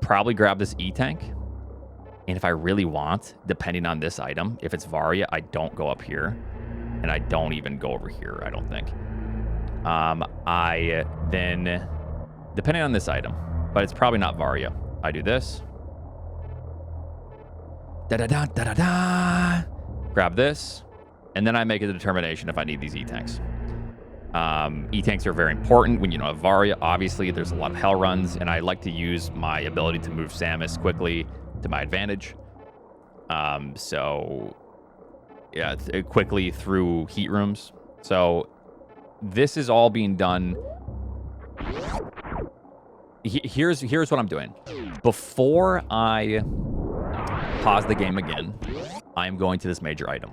Probably grab this E-tank. And if I really want, depending on this item, if it's Varia, I don't go up here. And I don't even go over here, I don't think. I then, depending on this item, but it's probably not Varia, I do this. Da-da-da-da-da-da. Grab this. And then I make a determination if I need these E-tanks. E-tanks are very important when you don't have Varia. Obviously, there's a lot of hell runs, and I like to use my ability to move Samus quickly to my advantage. So, yeah, quickly through heat rooms. So, this is all being done. Here's what I'm doing. Before I pause the game again, I'm going to this major item.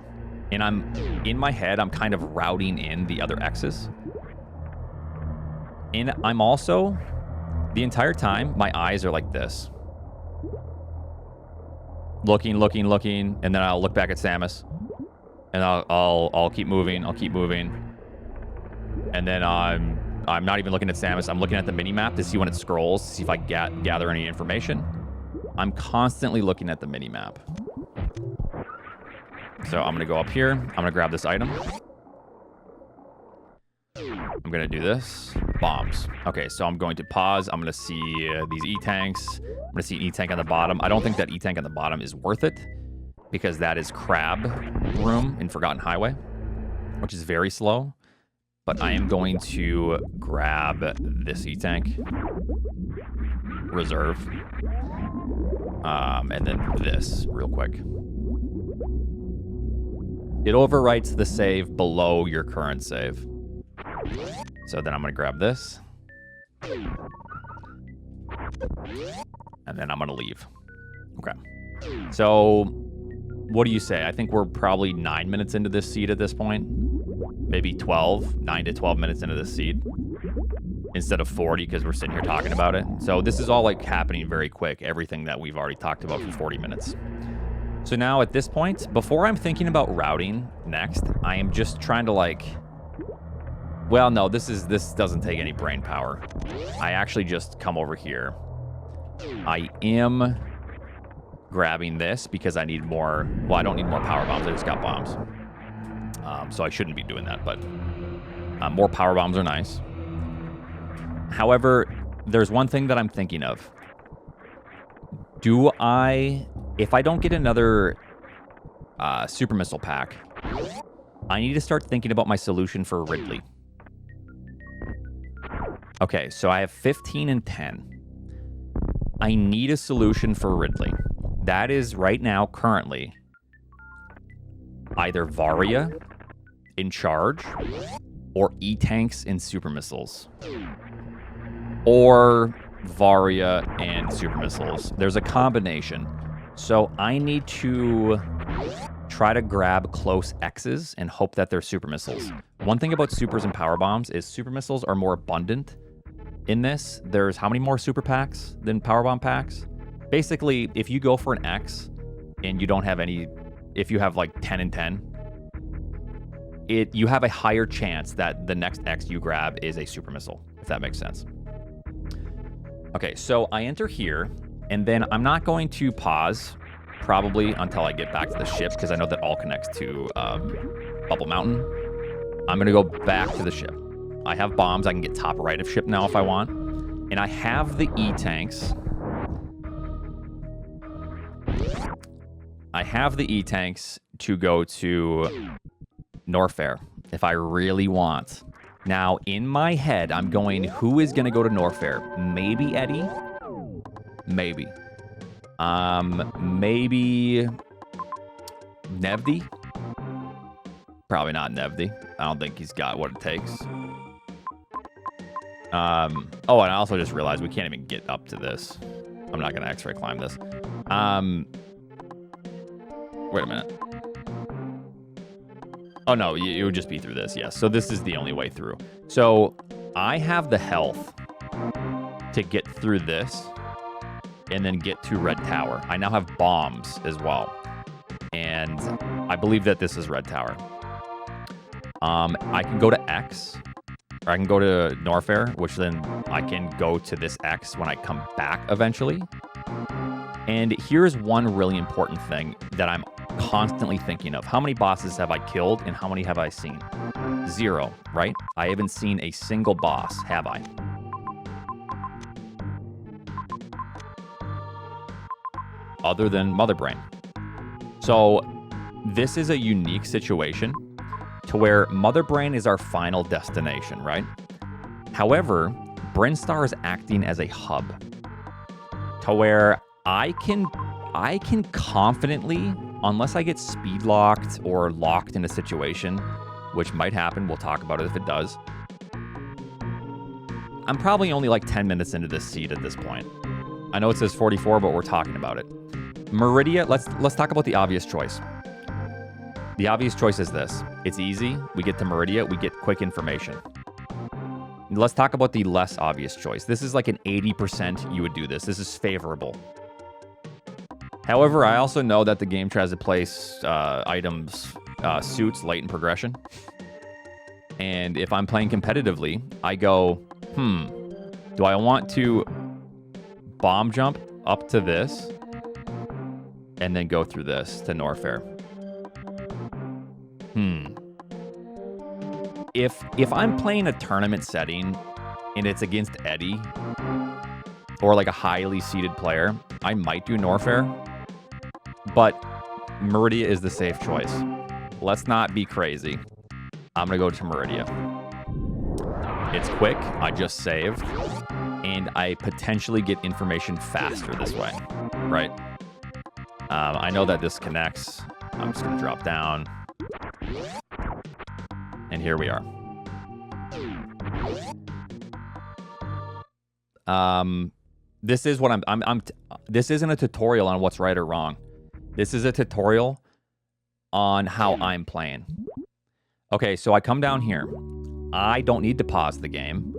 And I'm, in my head, I'm kind of routing in the other X's. And I'm also, the entire time, my eyes are like this. Looking, and then I'll look back at Samus. And I'll keep moving, And then I'm not even looking at Samus. I'm looking at the mini-map to see when it scrolls, to see if I gather any information. I'm constantly looking at the mini-map. So I'm going to go up here. I'm going to grab this item. I'm going to do this. Bombs. Okay, so I'm going to pause. I'm going to see these E-tanks. I'm going to see an E-tank on the bottom. I don't think that E-tank on the bottom is worth it, because that is Crab Room in Forgotten Highway, which is very slow. But I am going to grab this E-tank. Reserve. And then this real quick. It overwrites the save below your current save. So then I'm going to grab this. And then I'm going to leave. Okay. So what do you say? I think we're probably 9 minutes into this seed at this point. Maybe 9 to 12 minutes into this seed. Instead of 40, because we're sitting here talking about it. So this is all like happening very quick. Everything that we've already talked about for 40 minutes. So now at this point, before I'm thinking about routing next, I am just trying to like, well, no, this doesn't take any brain power. I actually just come over here. I am grabbing this because I need more, well, I don't need more power bombs. I just got bombs. So I shouldn't be doing that, but more power bombs are nice. However, there's one thing that I'm thinking of. If I don't get another super missile pack, I need to start thinking about my solution for Ridley. Okay, so I have 15 and 10. I need a solution for Ridley. That is right now, currently, either Varia in charge or E-tanks and super missiles. Or Varia and super missiles. There's a combination. So I need to try to grab close X's and hope that they're super missiles. One thing about supers and power bombs is super missiles are more abundant in this, there's how many more super packs than powerbomb packs? Basically, if you go for an X and you don't have any, if you have like 10 and 10, you have a higher chance that the next X you grab is a super missile, if that makes sense. Okay, so I enter here, and then I'm not going to pause probably until I get back to the ship, because I know that all connects to Bubble Mountain. I'm going to go back to the ship. I have bombs. I can get top right of ship now if I want. And I have the E-tanks. I have the E-tanks to go to Norfair if I really want. Now, in my head, I'm going, who is going to go to Norfair? Maybe Eddie? Maybe. Maybe Nevdi? Probably not Nevdi. I don't think he's got what it takes. Oh, and I also just realized we can't even get up to this. I'm not going to X-ray climb this. Wait a minute. Oh, no, it would just be through this, yes. So this is the only way through. So I have the health to get through this and then get to Red Tower. I now have bombs as well. And I believe that this is Red Tower. I can go to X, or I can go to Norfair, which then I can go to this X when I come back eventually. And here's one really important thing that I'm constantly thinking of. How many bosses have I killed and how many have I seen? 0, right? I haven't seen a single boss, have I? Other than Mother Brain. So this is a unique situation to where Mother Brain is our final destination, right? However, Brinstar is acting as a hub to where I can confidently, unless I get speed locked or locked in a situation, which might happen, we'll talk about it if it does. I'm probably only like 10 minutes into this seed at this point. I know it says 44, but we're talking about it. Maridia, let's talk about the obvious choice. The obvious choice is this. It's easy. We get to Maridia, we get quick information. Let's talk about the less obvious choice. This is like an 80% you would do this. This is favorable. However, I also know that the game tries to place items, suits late in progression. And if I'm playing competitively, I go, do I want to bomb jump up to this and then go through this to Norfair? If I'm playing a tournament setting and it's against Eddie or like a highly seeded player, I might do Norfair, but Maridia is the safe choice. Let's not be crazy. I'm gonna go to Maridia. It's quick, I just saved, and I potentially get information faster this way, right? I know that this connects. I'm just gonna drop down. And here we are. This is what this isn't a tutorial on what's right or wrong. This is a tutorial on how I'm playing. Okay, so I come down here. I don't need to pause the game.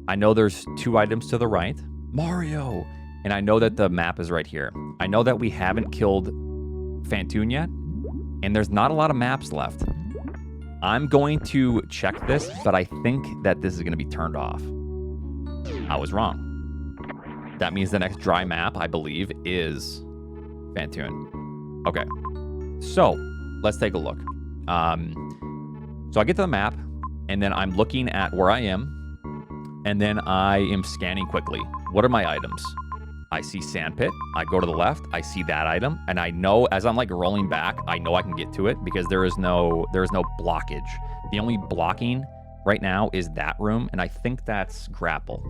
I know there's 2 items to the right. Mario! And I know that the map is right here. I know that we haven't killed Phantoon yet, and there's not a lot of maps left. I'm going to check this, but I think that this is going to be turned off. I was wrong. That means the next dry map, I believe, is Phantoon. Okay. So, let's take a look. So I get to the map, and then I'm looking at where I am, and then I am scanning quickly. What are my items? I see Sandpit. I go to the left. I see that item, and I know as I'm like rolling back, I know I can get to it because there is no blockage. The only blocking right now is that room, and I think that's Grapple,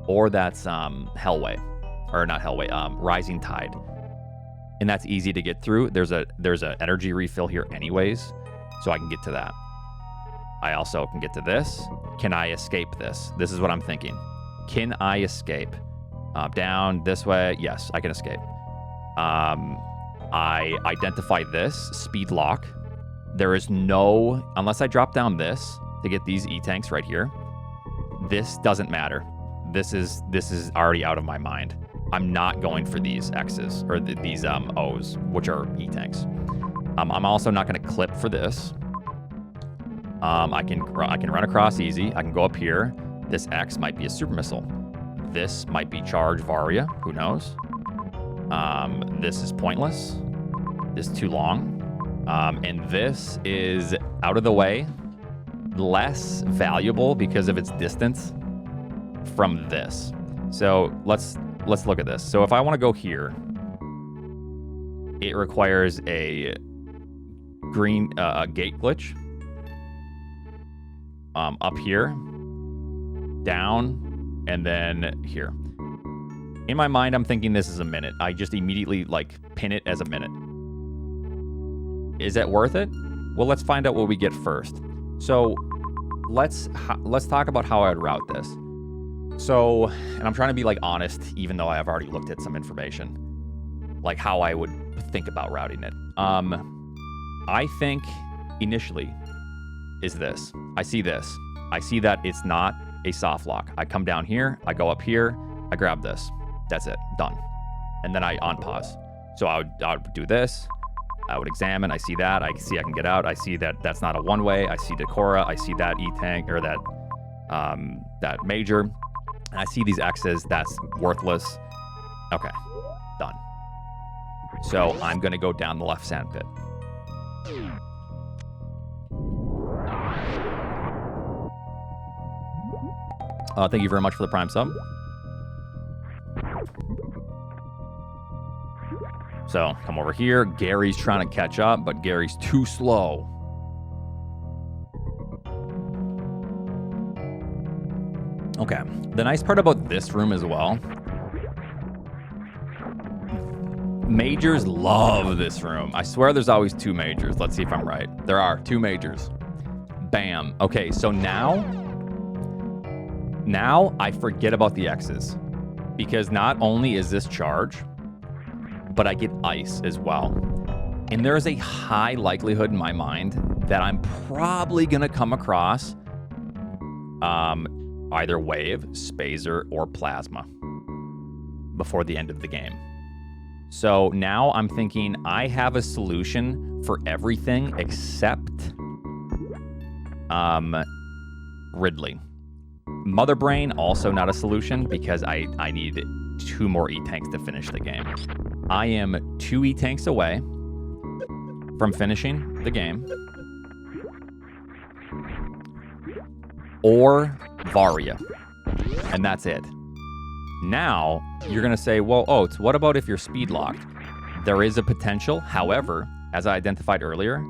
or that's Hellway, or not Hellway, Rising Tide, and that's easy to get through. There's a energy refill here anyways, so I can get to that. I also can get to this. Can I escape this? This is what I'm thinking. Can I escape? Down this way. Yes, I can escape. I identify this. Speed lock. There is no... Unless I drop down this to get these E-tanks right here, this doesn't matter. this is already out of my mind. I'm not going for these X's or these O's, which are E-tanks. I'm also not going to clip for this. I can run across easy. I can go up here. This X might be a super missile. This might be charge Varia. Who knows? This is pointless. This is too long. And this is out of the way, less valuable because of its distance from this. So let's look at this. So if I want to go here, it requires a green gate glitch. Up here, down, and then here. In my mind, I'm thinking this is a minute. I just immediately pin it as a minute. Is that worth it? Well, let's find out what we get first. So let's talk about how I'd route this. So, and I'm trying to be honest, even though I have already looked at some information, how I would think about routing it. I think initially is this. I see this. I see that it's not a soft lock. I come down here, I go up here, I grab this. That's it, done. And then I unpause. So I would do this. I would examine. I see that. I see I can get out. I see that that's not a one-way. I see Decora. I see that E-tank or that major. And I see these X's. That's worthless. Okay, done. So I'm going to go down the left sand pit. Thank you very much for the Prime sub. So come over here. Gary's trying to catch up, but Gary's too slow. Okay. The nice part about this room as well, majors love this room. I swear there's always two majors. Let's see if I'm right. There are two majors. Bam. Okay, so now I forget about the X's because not only is this charge, but I get ice as well. And there is a high likelihood in my mind that I'm probably going to come across either wave, spazer, or plasma before the end of the game. So now I'm thinking I have a solution for everything except Ridley. Mother Brain, also not a solution because I need 2 more E-tanks to finish the game. I am 2 E-tanks away from finishing the game. Or Varia. And that's it. Now, you're going to say, well, Oats, what about if you're speed locked? There is a potential. However, as I identified earlier,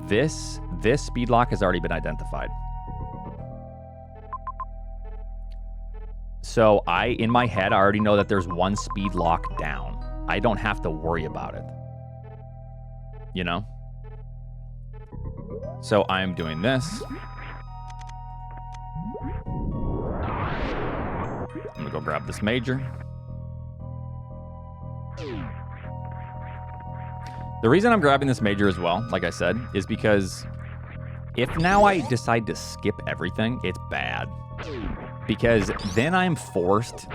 this speed lock has already been identified. So in my head, I already know that there's 1 speed lock down. I don't have to worry about it. You know? So I'm doing this. I'm gonna go grab this major. The reason I'm grabbing this major as well, like I said, is because if now I decide to skip everything, it's bad. Because then I'm forced.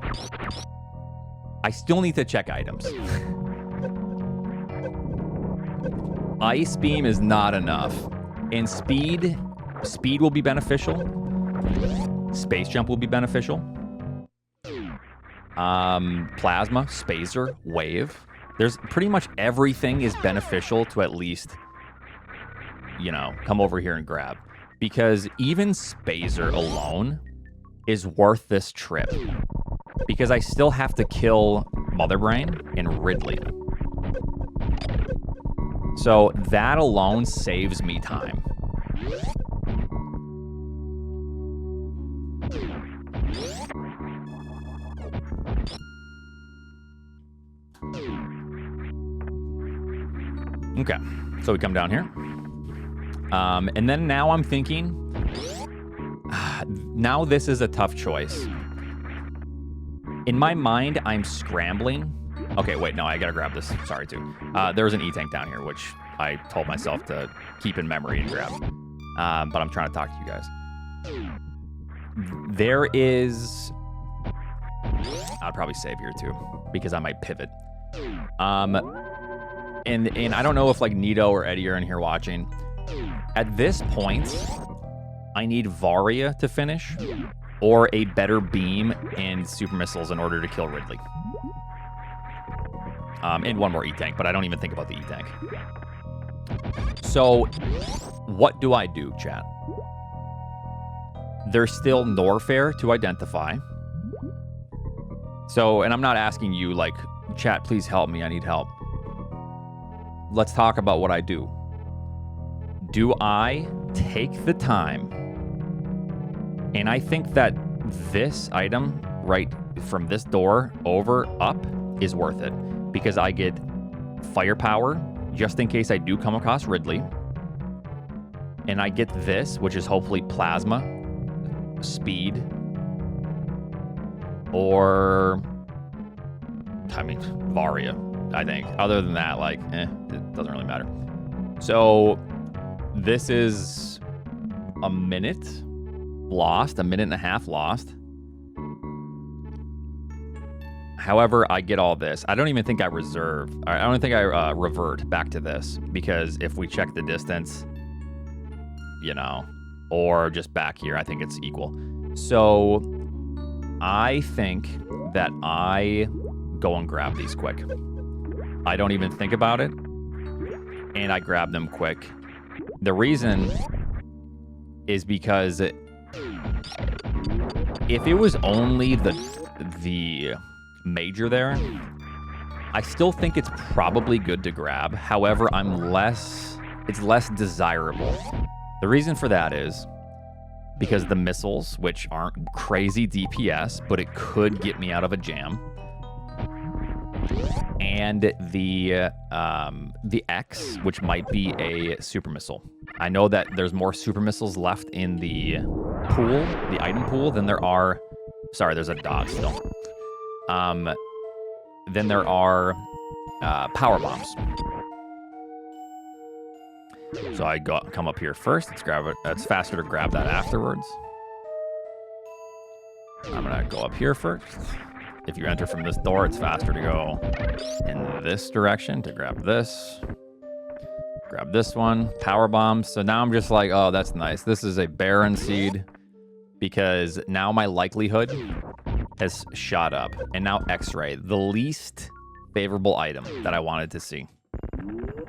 I still need to check items. Ice beam is not enough. And speed will be beneficial. Space jump will be beneficial. Plasma, spazer, wave. There's pretty much everything is beneficial to at least, come over here and grab. Because even spazer alone is worth this trip. Because I still have to kill Mother Brain and Ridley. So that alone saves me time. Okay, so we come down here. And then now I'm thinking, now this is a tough choice. In my mind, I'm scrambling. Okay, wait, no, I gotta grab this. Sorry, too. There's an E-tank down here, which I told myself to keep in memory and grab. But I'm trying to talk to you guys. There is I'd probably save here too, because I might pivot. And I don't know if like Nito or Eddie are in here watching. At this point, I need Varia to finish, or a better beam and super missiles in order to kill Ridley. And one more E-Tank, but I don't even think about the E-Tank. So, what do I do, chat? There's still Norfair to identify. So, and I'm not asking you, like, chat, please help me, I need help. Let's talk about what I do. Do I take the time, and I think that this item right from this door over up is worth it, because I get firepower just in case I do come across Ridley, and I get this, which is hopefully plasma, speed, or I mean Varia, I think. Other than that, like, it doesn't really matter. So this is a minute lost, a minute and a half lost. However, I get all this. I don't even think I revert back to this, because if we check the distance, you know, or just back here, I think it's equal. So I think that I go and grab these quick. I don't even think about it, and I grab them quick. The reason is because if it was only the major there, I still think it's probably good to grab. However, it's less desirable. The reason for that is because the missiles, which aren't crazy DPS, but it could get me out of a jam, and the X, which might be a super missile. I know that there's more super missiles left in the pool, the item pool, than there are. Sorry, there's a dot still. Then there are power bombs. So I come up here first. Let's grab it. It's faster to grab that afterwards. I'm gonna go up here first. If you enter from this door, it's faster to go in this direction to grab this. Grab this one. Power bombs. So now I'm just like, oh, that's nice. This is a barren seed, because now my likelihood has shot up. And now X-ray, the least favorable item that I wanted to see.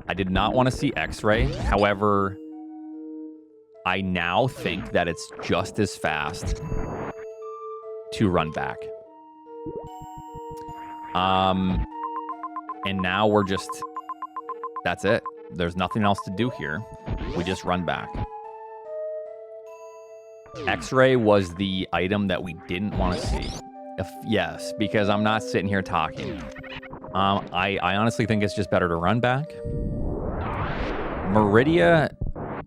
I did not want to see X-ray. However, I now think that it's just as fast to run back. And now we're just, that's it. There's nothing else to do here. We just run back. X-ray was the item that we didn't want to see. Yes, because I'm not sitting here talking. I honestly think it's just better to run back. Maridia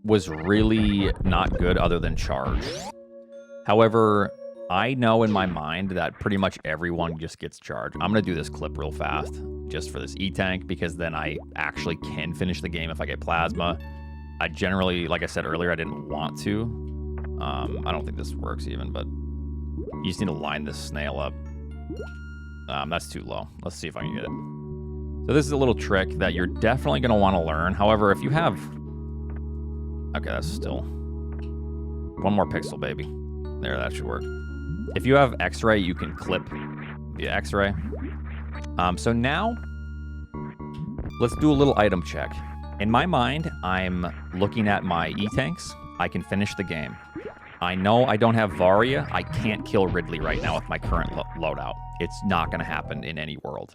was really not good other than charge. However, I know in my mind that pretty much everyone just gets charged. I'm going to do this clip real fast just for this E-Tank, because then I actually can finish the game if I get plasma. I generally, like I said earlier, I didn't want to. I don't think this works even, but you just need to line this snail up. That's too low. Let's see if I can get it. So this is a little trick that you're definitely going to want to learn. However, if you have... Okay, that's still... One more pixel, baby. There, that should work. If you have X-ray, you can clip the X-ray. So now, let's do a little item check. In my mind, I'm looking at my E-Tanks. I can finish the game. I know I don't have Varia. I can't kill Ridley right now with my current loadout. It's not going to happen in any world.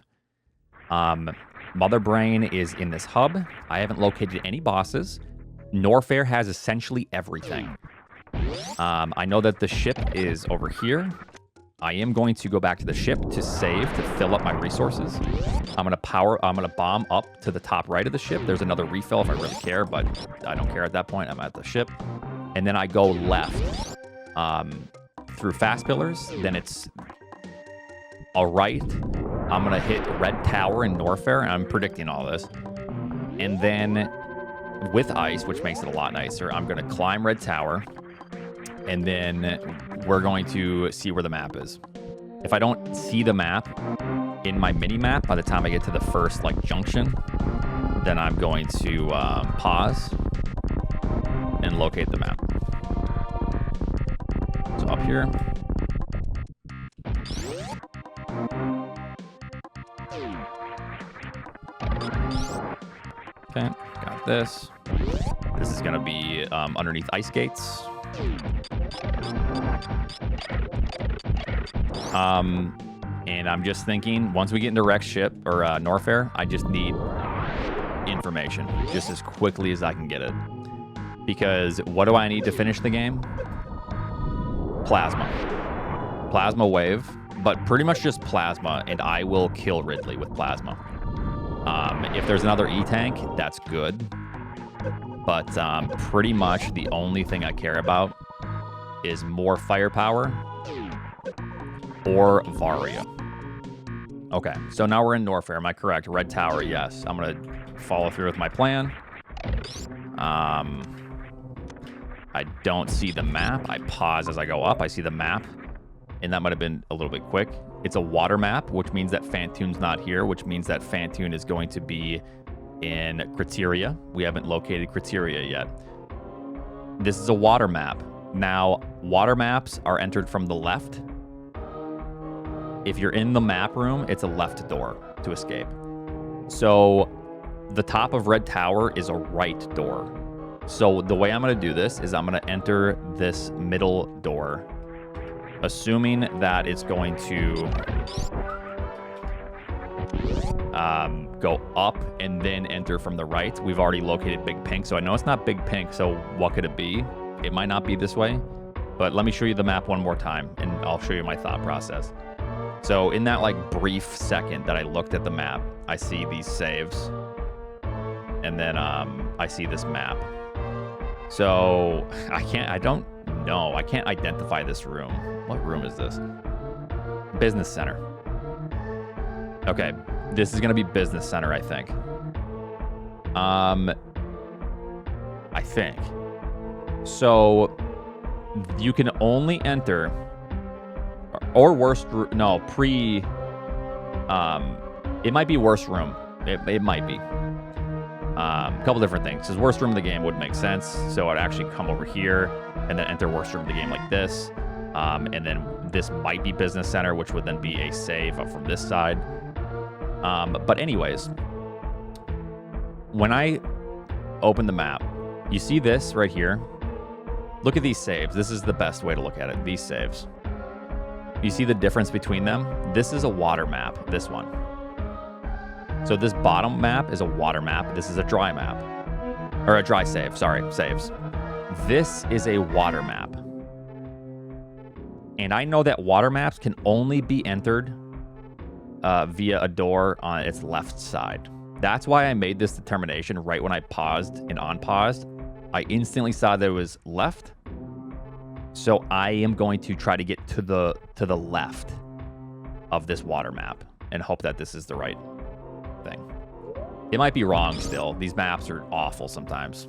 Mother Brain is in this hub. I haven't located any bosses. Norfair has essentially everything. I know that the ship is over here. I am going to go back to the ship to save, to fill up my resources. I'm gonna bomb up to the top right of the ship. There's another refill if I really care, but I don't care at that point. I'm at the ship. And then I go left through fast pillars. Then it's a right. I'm gonna hit Red Tower in Norfair, and I'm predicting all this. And then with ice, which makes it a lot nicer, I'm gonna climb Red Tower. And then we're going to see where the map is. If I don't see the map in my mini map by the time I get to the first like junction, then I'm going to pause and locate the map. So up here. Okay, got this. This is gonna be underneath ice gates. And I'm just thinking, once we get into Rex ship or Norfair, I just need information just as quickly as I can get it. Because what do I need to finish the game? Plasma. Plasma wave, but pretty much just plasma, and I will kill Ridley with plasma. If there's another E-tank, that's good. But pretty much the only thing I care about is more firepower or Varia. Okay, so now we're in Norfair. Am I correct? Red Tower, yes. I'm going to follow through with my plan. I don't see the map. I pause as I go up. I see the map, and that might have been a little bit quick. It's a water map, which means that Fantoon's not here, which means that Fantoon is going to be in Criteria. We haven't located Criteria yet. This is a water map. Now, water maps are entered from the left. If you're in the map room, it's a left door to escape. So the top of Red Tower is a right door. So the way I'm going to do this is I'm going to enter this middle door, assuming that it's going to go up and then enter from the right. We've already located Big Pink, so I know it's not Big Pink, so what could it be? It might not be this way, but let me show you the map one more time, and I'll show you my thought process. So in that like brief second that I looked at the map, I see these saves, and then I see this map. So I don't know. I can't identify this room. What room is this? Business Center. Okay, this is gonna be Business Center, I think. I think. So you can only enter, or worst, no, pre, it might be worst room. It might be. A couple different things. Because worst room of the game would make sense. So I'd actually come over here and then enter worst room of the game like this. And then this might be Business Center, which would then be a save up from this side. But anyways, when I open the map, you see this right here. Look at these saves. This is the best way to look at it. These saves. You see the difference between them? This is a water map, this one. So this bottom map is a water map. This is a dry map. Or a dry save, sorry, saves. This is a water map. And I know that water maps can only be entered via a door on its left side. That's why I made this determination right when I paused and unpaused. I instantly saw that it was left. So I am going to try to get to the left of this water map and hope that this is the right thing. It might be wrong still. These maps are awful sometimes.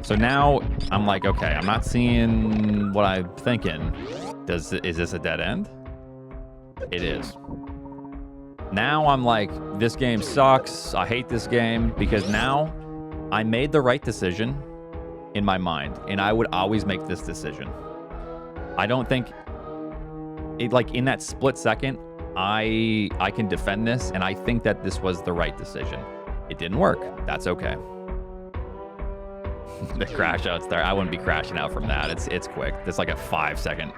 So now I'm like, okay, I'm not seeing what I'm thinking. Is this a dead end? It is. Now I'm like, this game sucks. I hate this game, because now I made the right decision in my mind, and I would always make this decision. I don't think it, like, in that split second, I can defend this, and I think that this was the right decision. It didn't work. That's okay. The crash outs there. I wouldn't be crashing out from that. It's quick. It's like a 5-second.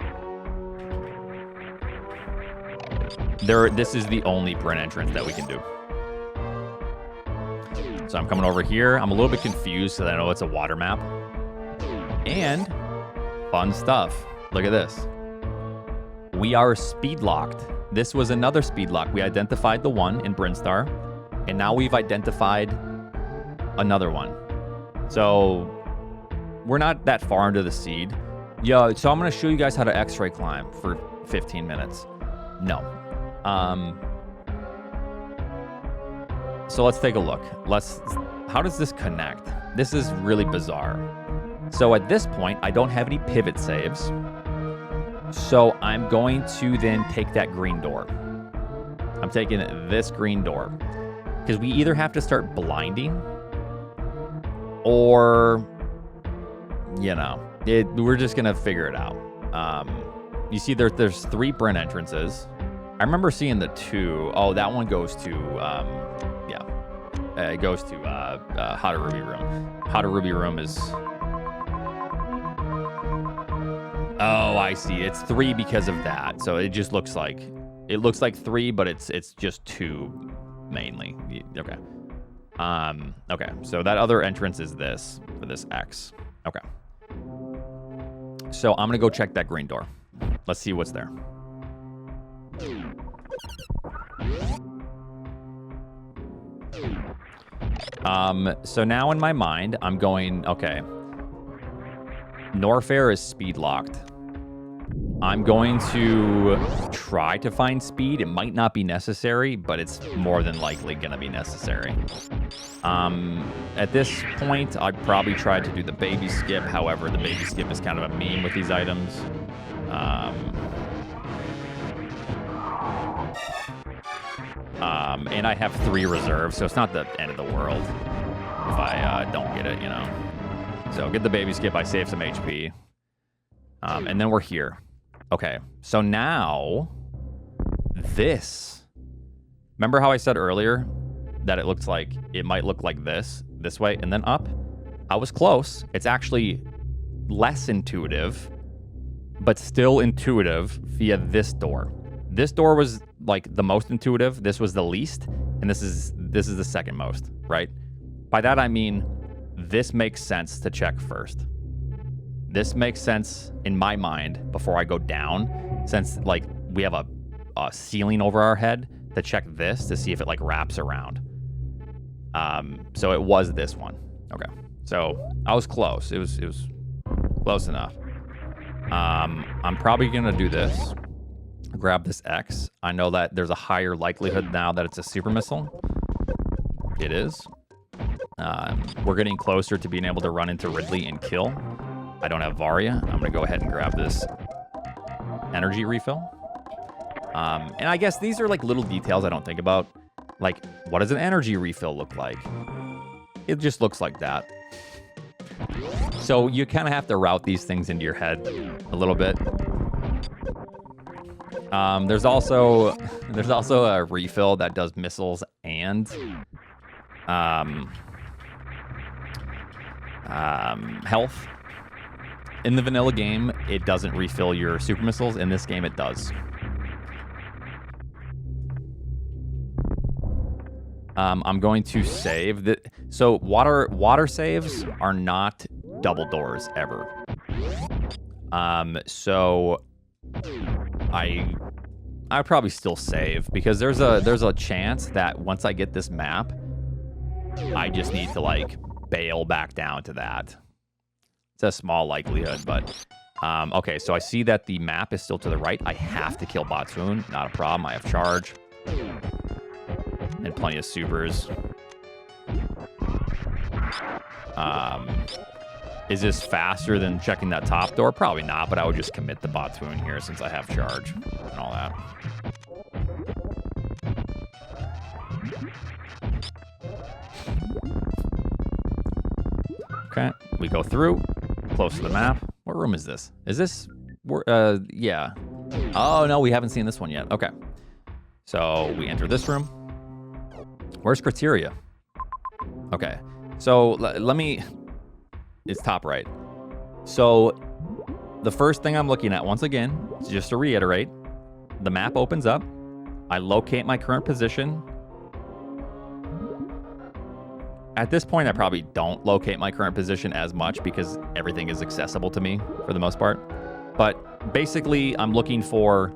This is the only print entrance that we can do. So I'm coming over here. I'm a little bit confused because I know it's a water map. And fun stuff. Look at this. We are speed locked. This was another speed lock. We identified the one in Brinstar, and now we've identified another one. So we're not that far into the seed. Yeah, so I'm going to show you guys how to X-ray climb for 15 minutes. No. So let's take a look. How does this connect? This is really bizarre. So at this point, I don't have any pivot saves. So I'm going to then take that green door. I'm taking this green door. Because we either have to start blinding or, you know, we're just going to figure it out. You see there's 3 Brent entrances. I remember seeing the 2. Oh, that one goes to, it goes to Hotter Ruby Room. Hotter Ruby Room is... Oh, I see. It's 3 because of that. So it just looks like... It looks like 3, but it's just 2 mainly. Okay. Okay. So that other entrance is this for this X. Okay. So I'm gonna go check that green door. Let's see what's there. So now in my mind, I'm going, okay. Norfair is speed locked. I'm going to try to find speed. It might not be necessary, but it's more than likely going to be necessary. At this point, I'd probably try to do the baby skip. However, the baby skip is kind of a meme with these items. And I have 3 reserves, so it's not the end of the world if I don't get it, you know. So get the baby skip, I save some HP. And then we're here. Okay, so now this. Remember how I said earlier that it looks like it might look like this way, and then up? I was close. It's actually less intuitive, but still intuitive via this door. This door was like the most intuitive. This was the least, and this is the second most, right? By that I mean this makes sense to check first. This makes sense in my mind before I go down, since like we have a ceiling over our head to check this to see if it like wraps around. So it was this one. Okay, so I was close. It was close enough. I'm probably gonna do this. Grab this X. I know that there's a higher likelihood now that it's a super missile. It is. We're getting closer to being able to run into Ridley and kill. I don't have Varia. I'm going to go ahead and grab this energy refill. And I guess these are like little details I don't think about. Like, what does an energy refill look like? It just looks like that. So you kind of have to route these things into your head a little bit. There's also a refill that does missiles and health. In the vanilla game, it doesn't refill your super missiles. In this game, it does. I'm going to save that. So water saves are not double doors ever. So I probably still save because there's a chance that once I get this map, I just need to like bail back down to that. It's a small likelihood, but okay. So I see that the map is still to the right. I have to kill Batsoon. Not a problem. I have charge and plenty of supers. Is this faster than checking that top door? Probably not, but I would just commit the Batsoon here since I have charge and all that. Okay, we go through, close to the map. What room is this? Is this, yeah. Oh, no, we haven't seen this one yet. Okay. So we enter this room. Where's criteria? Okay. So let me, it's top right. So the first thing I'm looking at, once again, just to reiterate, the map opens up. I locate my current position. At this point, I probably don't locate my current position as much because everything is accessible to me for the most part. But basically, I'm looking for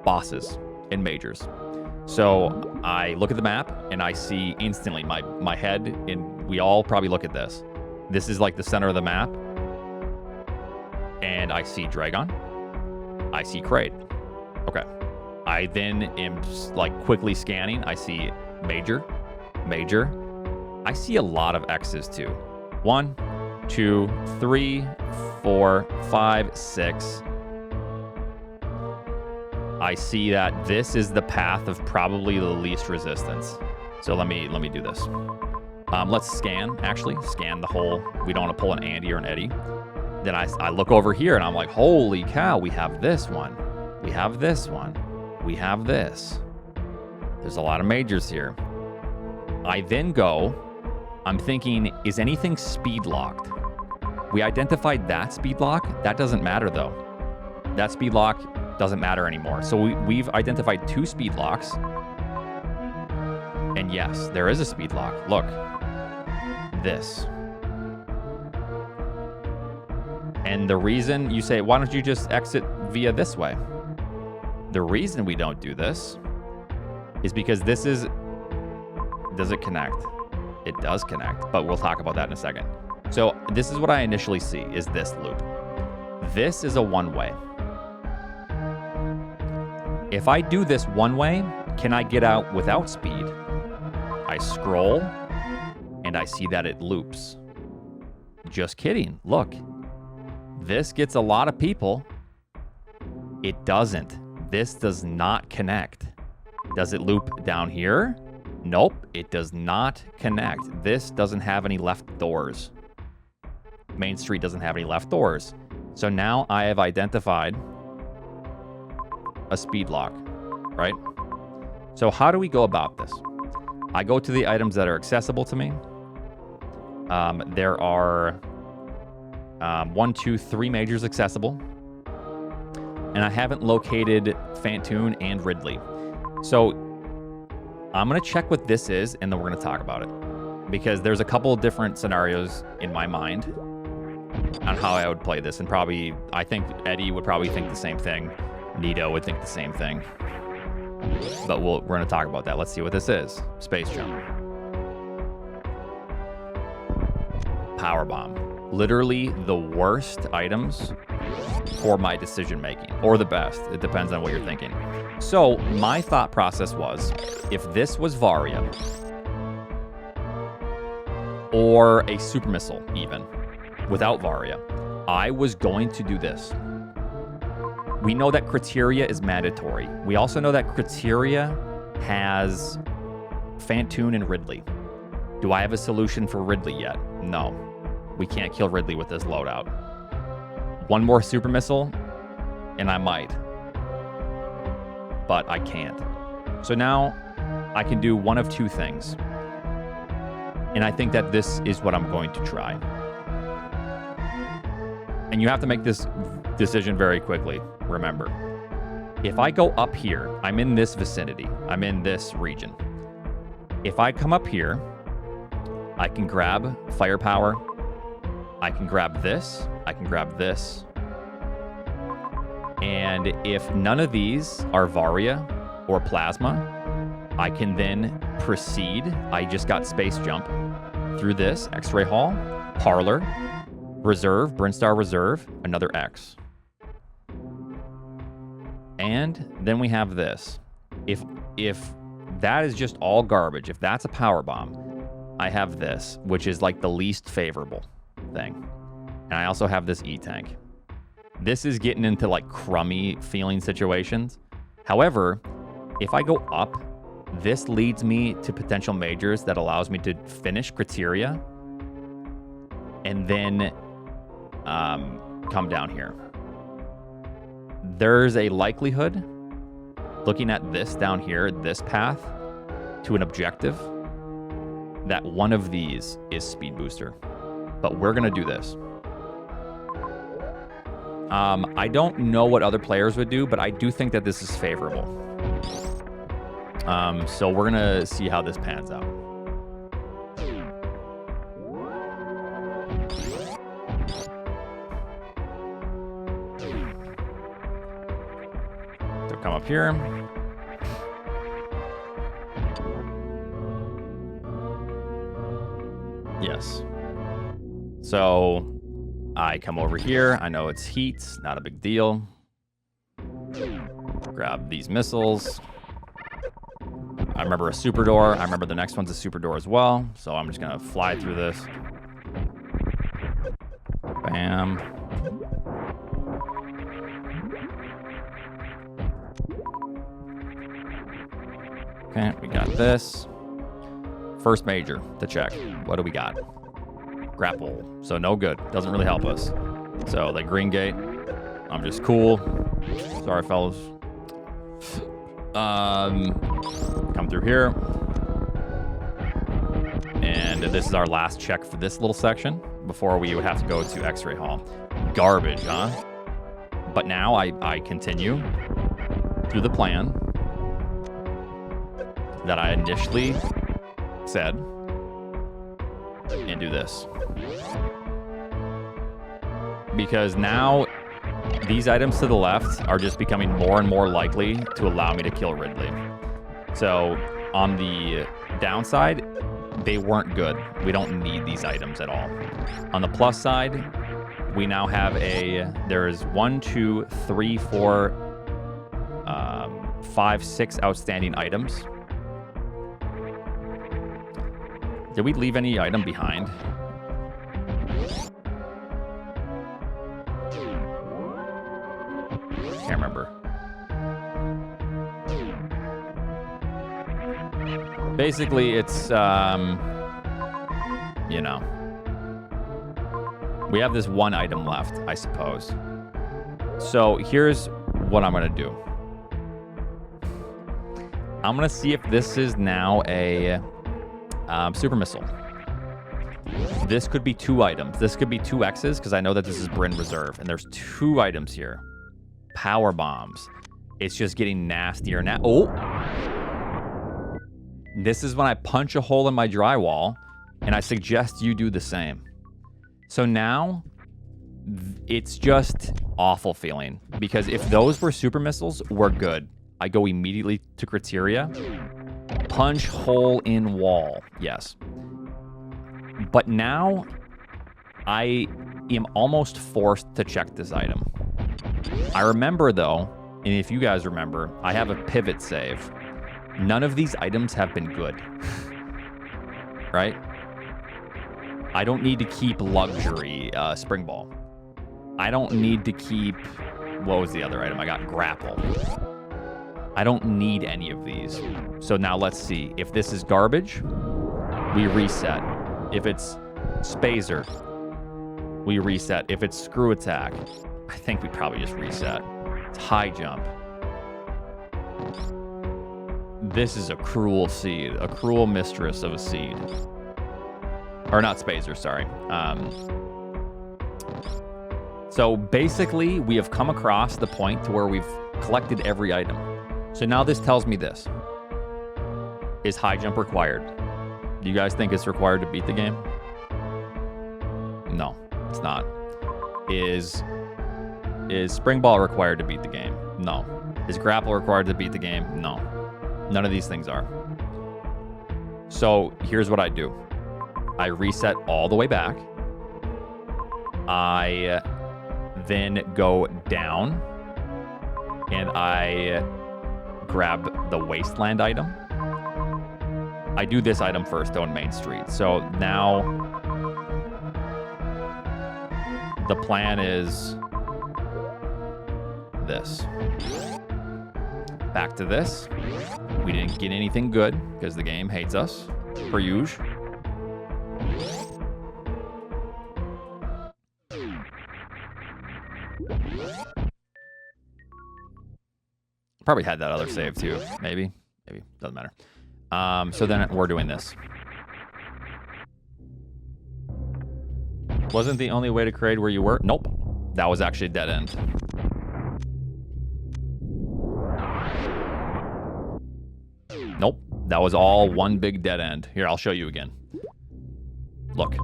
bosses in majors. So I look at the map and I see instantly my head, and we all probably look at this. This is like the center of the map. And I see Dragon. I see Kraid. Okay. I then am like quickly scanning. I see Major. I see a lot of X's too. 1, 2, 3, 4, 5, 6. I see that this is the path of probably the least resistance. So let me do this. Let's scan, actually. Scan the whole. We don't want to pull an Andy or an Eddie. Then I look over here and I'm like, holy cow, we have this one. We have this one. We have this. There's a lot of majors here. I then go, I'm thinking, is anything speed locked? We identified that speed lock. That doesn't matter though. That speed lock doesn't matter anymore. So we've identified 2 speed locks. And yes, there is a speed lock. Look, this. And the reason you say, why don't you just exit via this way? The reason we don't do this is because this is, does it connect? It does connect, but we'll talk about that in a second. So this is what I initially see, is this loop. This is a one-way. If I do this one way, can I get out without speed? I scroll, and I see that it loops. Just kidding, look. This gets a lot of people. It doesn't. This does not connect. Does it loop down here? Nope, it does not connect. This doesn't have any left doors. Main Street doesn't have any left doors. So now I have identified a speed lock, right? So how do we go about this? I go to the items that are accessible to me. There are 1, 2, 3 majors accessible. And I haven't located Fantoon and Ridley. So I'm going to check what this is, and then we're going to talk about it. Because there's a couple of different scenarios in my mind on how I would play this. And probably, I think Eddie would probably think the same thing. Nito would think the same thing. But we're going to talk about that. Let's see what this is. Space jump. Power bomb. Literally the worst items for my decision making, or the best. It depends on what you're thinking. So my thought process was, if this was Varia or a super missile, even without Varia, I was going to do this. We know that criteria is mandatory. We also know that criteria has Fantoon and Ridley. Do I have a solution for Ridley yet? No. We can't kill Ridley with this loadout. One more super missile, and I might. But I can't. So now I can do one of 2 things. And I think that this is what I'm going to try. And you have to make this decision very quickly, remember. If I go up here, I'm in this vicinity. I'm in this region. If I come up here, I can grab firepower. I can grab this. I can grab this. And if none of these are Varia or Plasma, I can then proceed. I just got space jump through this X-Ray Hall, Parlor, Reserve, Brinstar Reserve, another X. And then we have this. If that is just all garbage, if that's a power bomb, I have this, which is like the least favorable thing. And I also have this E-Tank. This is getting into like crummy feeling situations. However, if I go up, this leads me to potential majors that allows me to finish criteria and then come down here. There's a likelihood, looking at this down here, this path to an objective, that one of these is Speed Booster. But we're going to do this. I don't know what other players would do, but I do think that this is favorable. So we're going to see how this pans out. So come up here. Yes. So I come over here. I know it's heat, not a big deal. Grab these missiles. I remember a super door. I remember the next one's a super door as well. So I'm just going to fly through this. Bam. 'Em. Okay, we got this. First major to check. What do we got? Grapple. So no good. Doesn't really help us. So the green gate. I'm just cool. Sorry, fellas. Come through here. And this is our last check for this little section before we would have to go to X-Ray Hall. Garbage, huh? But now I continue through the plan that I initially said and do this. Because now these items to the left are just becoming more and more likely to allow me to kill Ridley. So on the downside, they weren't good. We don't need these items at all. On the plus side, we now have there's 1, 2, 3, 4, 5, 6 outstanding items. Did we leave any item behind? Can't remember. Basically, it's, you know, we have this one item left, I suppose. So here's what I'm going to do. I'm going to see if this is now a super missile. This could be 2 items. This could be 2 X's because I know that this is Bryn Reserve. And there's 2 items here. Power bombs. It's just getting nastier now. Oh! This is when I punch a hole in my drywall, and I suggest you do the same. So now, it's just awful feeling. Because if those were super missiles, we're good. I go immediately to criteria. Punch hole in wall. Yes. But now, I am almost forced to check this item. I remember, though, and if you guys remember, I have a pivot save. None of these items have been good. Right? I don't need to keep luxury spring ball. I don't need to keep... What was the other item? I got grapple. I don't need any of these. So now let's see. If this is garbage, we reset. If it's Spazer, we reset. If it's screw attack, I think we probably just reset. It's high jump. This is a cruel seed. A cruel mistress of a seed. Or not Spazer, sorry. So basically, we have come across the point to where we've collected every item. So now this tells me this. Is high jump required? Do you guys think it's required to beat the game? No, it's not. Is spring ball required to beat the game? No. Is grapple required to beat the game? No. None of these things are. So here's what I do. I reset all the way back. I then go down and I grab the wasteland item. I do this item first though in Main Street. So now the plan is this. Back to this. We didn't get anything good because the game hates us, per usual. Probably had that other save too. Maybe. Doesn't matter. So then we're doing this. Wasn't the only way to create where you were? Nope. That was actually a dead end. Nope. That was all one big dead end. Here, I'll show you again. Look.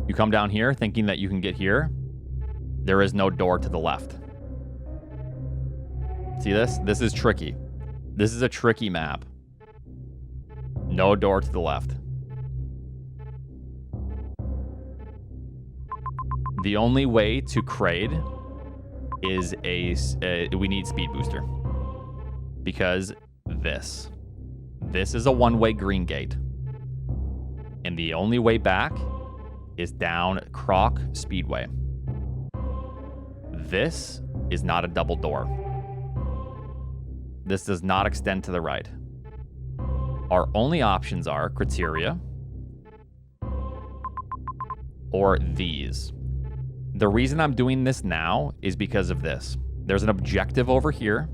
You come down here thinking that you can get here. There is no door to the left. See this? This is tricky. This is a tricky map. No door to the left. The only way to crade is we need speed booster. Because this is a one-way green gate. And the only way back is down Croc Speedway. This is not a double door. This does not extend to the right. Our only options are criteria or these. The reason I'm doing this now is because of this. There's an objective over here.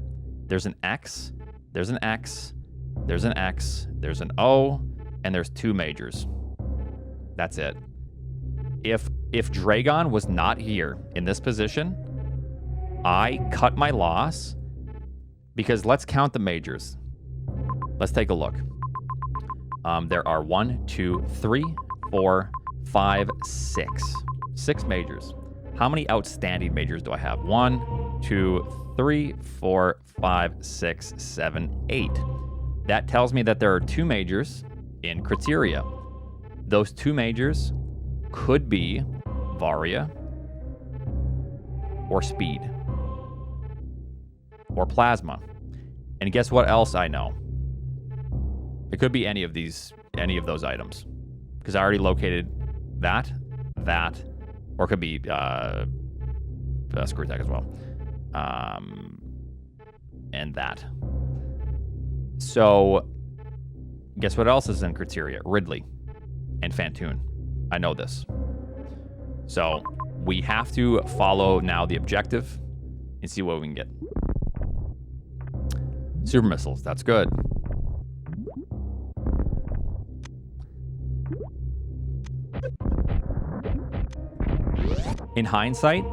There's an X. There's an X. There's an X. There's an O. And there's 2 majors. That's it. If Dragon was not here in this position, I cut my loss because let's count the majors. Let's take a look. There are 1, 2, 3, 4, 5, 6. 6 majors. How many outstanding majors do I have? 1, 2, 3, 4, 5, 6, 7, 8. That tells me that there are 2 majors in criteria. Those 2 majors could be Varia or Speed or Plasma. And guess what else I know? It could be any of those items, because I already located that, or it could be Screw Tech as well, and that. So guess what else is in criteria? Ridley and Fantoon. I know this. So we have to follow now the objective and see what we can get. Super missiles, that's good. In hindsight,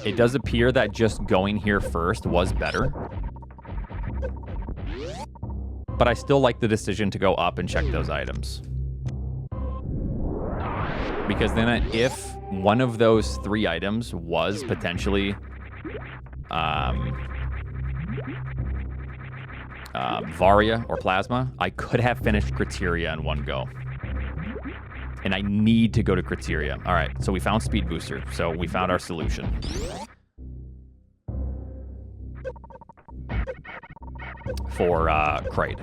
it does appear that just going here first was better. But I still like the decision to go up and check those items. Because then if one of those 3 items was potentially Varia or Plasma, I could have finished criteria in one go. And I need to go to criteria. All right, so we found Speed Booster. So we found our solution. For Kraid.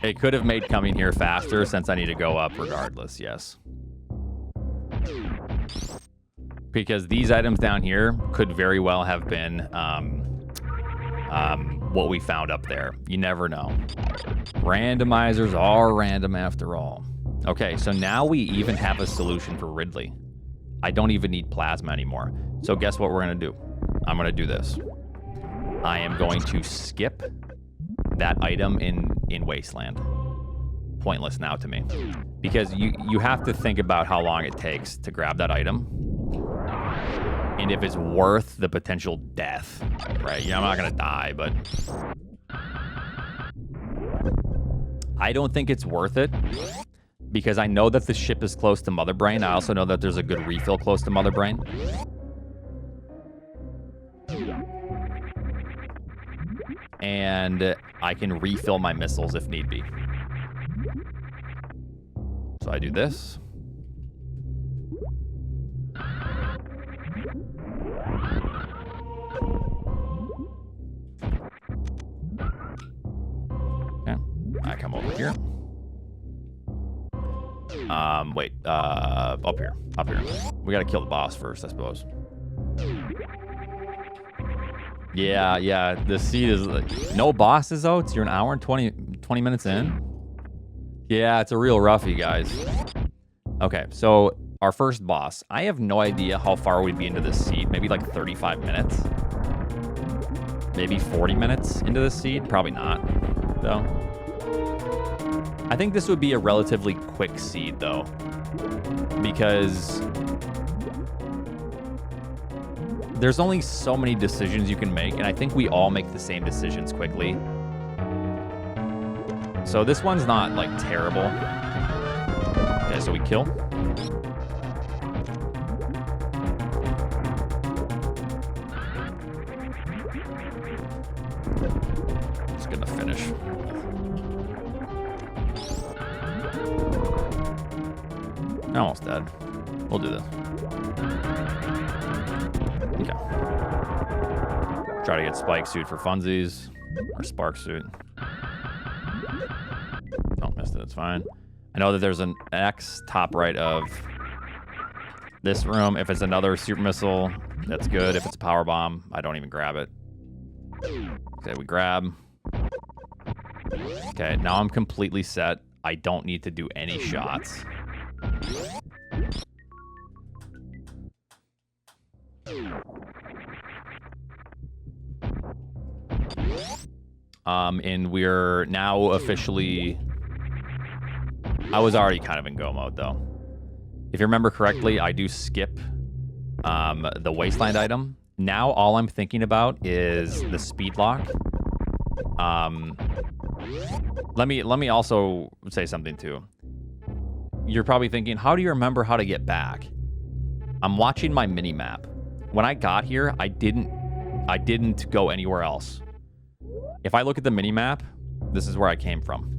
It could have made coming here faster since I need to go up regardless, yes. Because these items down here could very well have been what we found up there. You never know. Randomizers are random after all. Okay, so now we even have a solution for Ridley. I don't even need Plasma anymore. So guess what we're going to do? I'm going to do this. I am going to skip that item in Wasteland. Pointless now to me. Because you have to think about how long it takes to grab that item. And if it's worth the potential death, right? Yeah, I'm not going to die, but I don't think it's worth it. Because I know that the ship is close to Mother Brain. I also know that there's a good refill close to Mother Brain. And I can refill my missiles if need be. So I do this. Okay, I come over here. Wait, up here. We gotta kill the boss first, I suppose. Yeah, the seed is like, no bosses though. You're an hour and 20 minutes in. Yeah, it's a real roughie, guys. Okay, so our first boss. I have no idea how far we'd be into this seed. Maybe like 35 minutes. Maybe 40 minutes into this seed. Probably not, though. I think this would be a relatively quick seed, though. Because there's only so many decisions you can make, and I think we all make the same decisions quickly. So this one's not, like, terrible. Okay, so we kill. Just gonna finish. Almost dead. We'll do this. Okay. Try to get Spike suit for funsies. Or Spark suit. Oh, missed it. It's fine. I know that there's an X top right of this room. If it's another super missile, that's good. If it's a power bomb, I don't even grab it. Okay, we grab. Okay, now I'm completely set. I don't need to do any shots. And we're now officially... I was already kind of in go mode, though. If you remember correctly, I do skip the wasteland item. Now all I'm thinking about is the speed lock. Let me also say something, too. You're probably thinking, how do you remember how to get back? I'm watching my mini-map. When I got here, I didn't go anywhere else. If I look at the mini-map, this is where I came from.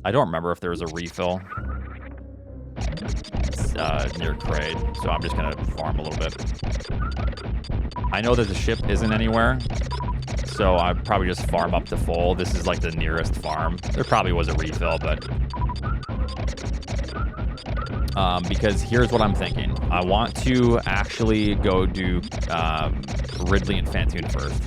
I don't remember if there was a refill near Kraid, so I'm just gonna farm a little bit. I know that the ship isn't anywhere, so I'd probably just farm up to full. This is like the nearest farm. There probably was a refill, but... because here's what I'm thinking. I want to actually go do Ridley and Phantoon first.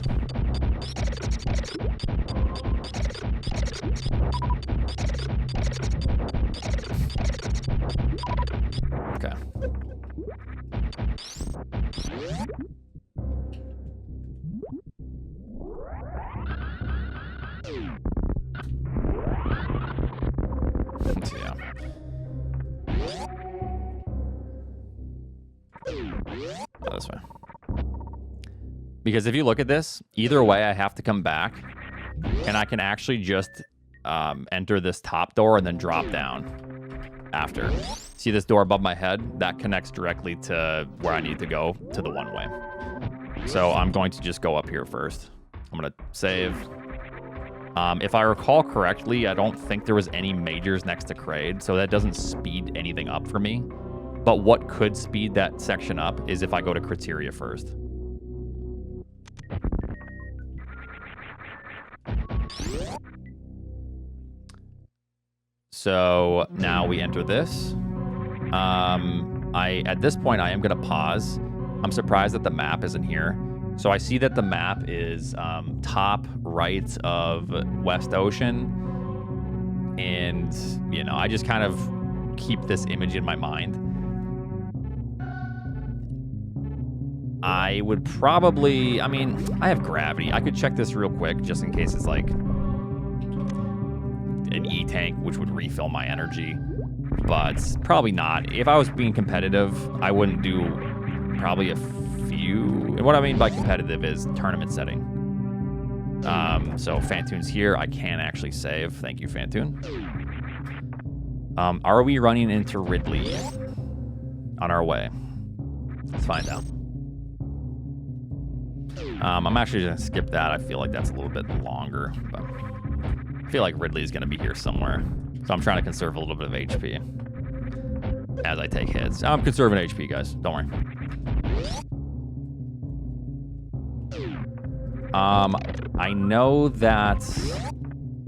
Okay. Yeah. Go this way. Because if you look at this, either way I have to come back, and I can actually just enter this top door and then drop down after. See this door above my head? That connects directly to where I need to go, to the one-way. So I'm going to just go up here first. I'm going to save. If I recall correctly, I don't think there was any majors next to Kraid, so that doesn't speed anything up for me. But what could speed that section up is if I go to Criteria first. So now we enter this. At this point, I am going to pause. I'm surprised that the map isn't here. So I see that the map is top right of West Ocean. And, you know, I just kind of keep this image in my mind. I would probably, I mean, I have gravity. I could check this real quick just in case it's like an E-tank, which would refill my energy. But probably not. If I was being competitive, I wouldn't do probably a few. And what I mean by competitive is tournament setting. So Phantoon's here. I can actually save. Thank you, Phantoon. Are we running into Ridley on our way? Let's find out. I'm actually going to skip that. I feel like that's a little bit longer, but I feel like Ridley is going to be here somewhere. So I'm trying to conserve a little bit of HP as I take hits. I'm conserving HP, guys. Don't worry. I know that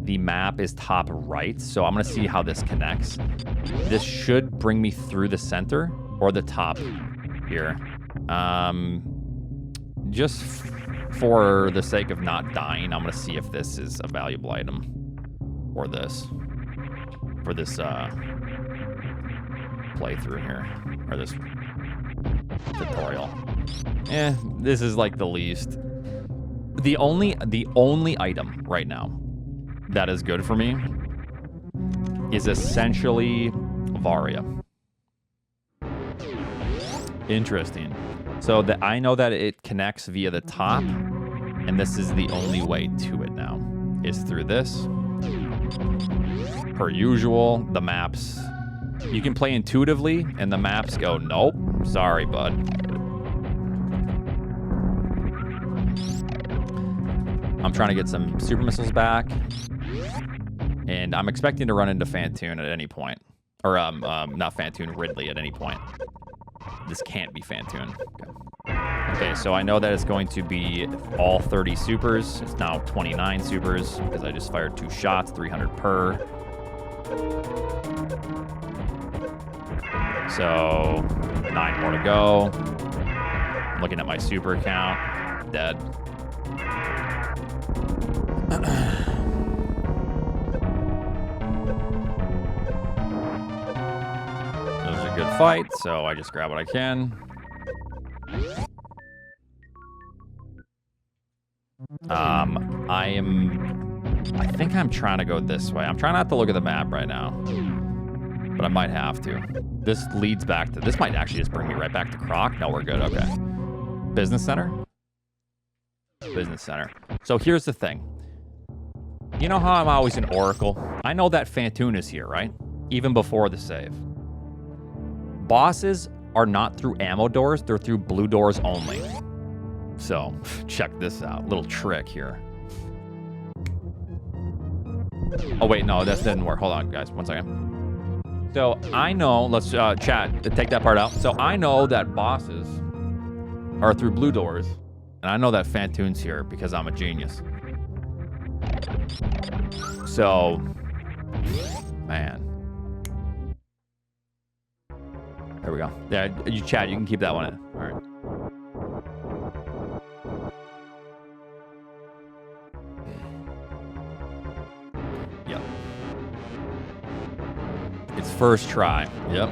the map is top right, so I'm going to see how this connects. This should bring me through the center or the top here. Just for the sake of not dying, I'm going to see if this is a valuable item or this. For this playthrough here, or this tutorial. This is like the least. The only item right now that is good for me is essentially Varia. Interesting. So that I know that it connects via the top, and this is the only way to it now, is through this. Per usual, the maps, you can play intuitively, and the maps go, nope, sorry, bud. I'm trying to get some super missiles back, and I'm expecting to run into Phantoon at any point. Or, not Phantoon, Ridley at any point. This can't be Phantoon. Okay. Okay, so I know that it's going to be all 30 supers. It's now 29 supers because I just fired 2 shots, 300 per. So 9 more to go. I'm looking at my super count. Dead. That was a good fight, so I just grab what I can. I think I'm trying to go this way. I'm trying not to look at the map right now, but I might have to. This leads back to, this might actually just bring me right back to Croc. No, we're good, okay. Business Center? Business Center. So here's the thing. You know how I'm always in Oracle? I know that Fantoon is here, right? Even before the save. Bosses are not through ammo doors, they're through blue doors only. So, check this out. Little trick here. Oh, wait, no, that didn't work. Hold on, guys. 1 second. So, I know, let's chat, take that part out. So, I know that bosses are through blue doors, and I know that Fantoon's here because I'm a genius. So, man. There we go. Yeah, you chat, you can keep that one in. All right. Yep. It's first try. Yep.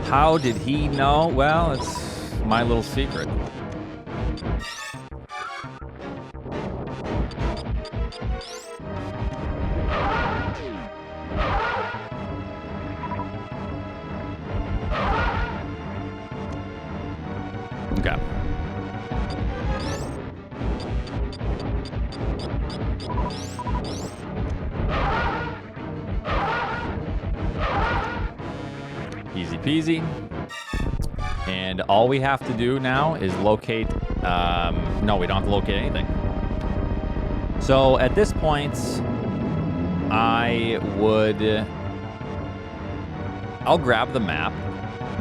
How did he know? Well, it's my little secret. Okay. Easy peasy. And all we have to do now is locate... no, we don't have to locate anything. So at this point, I'll grab the map,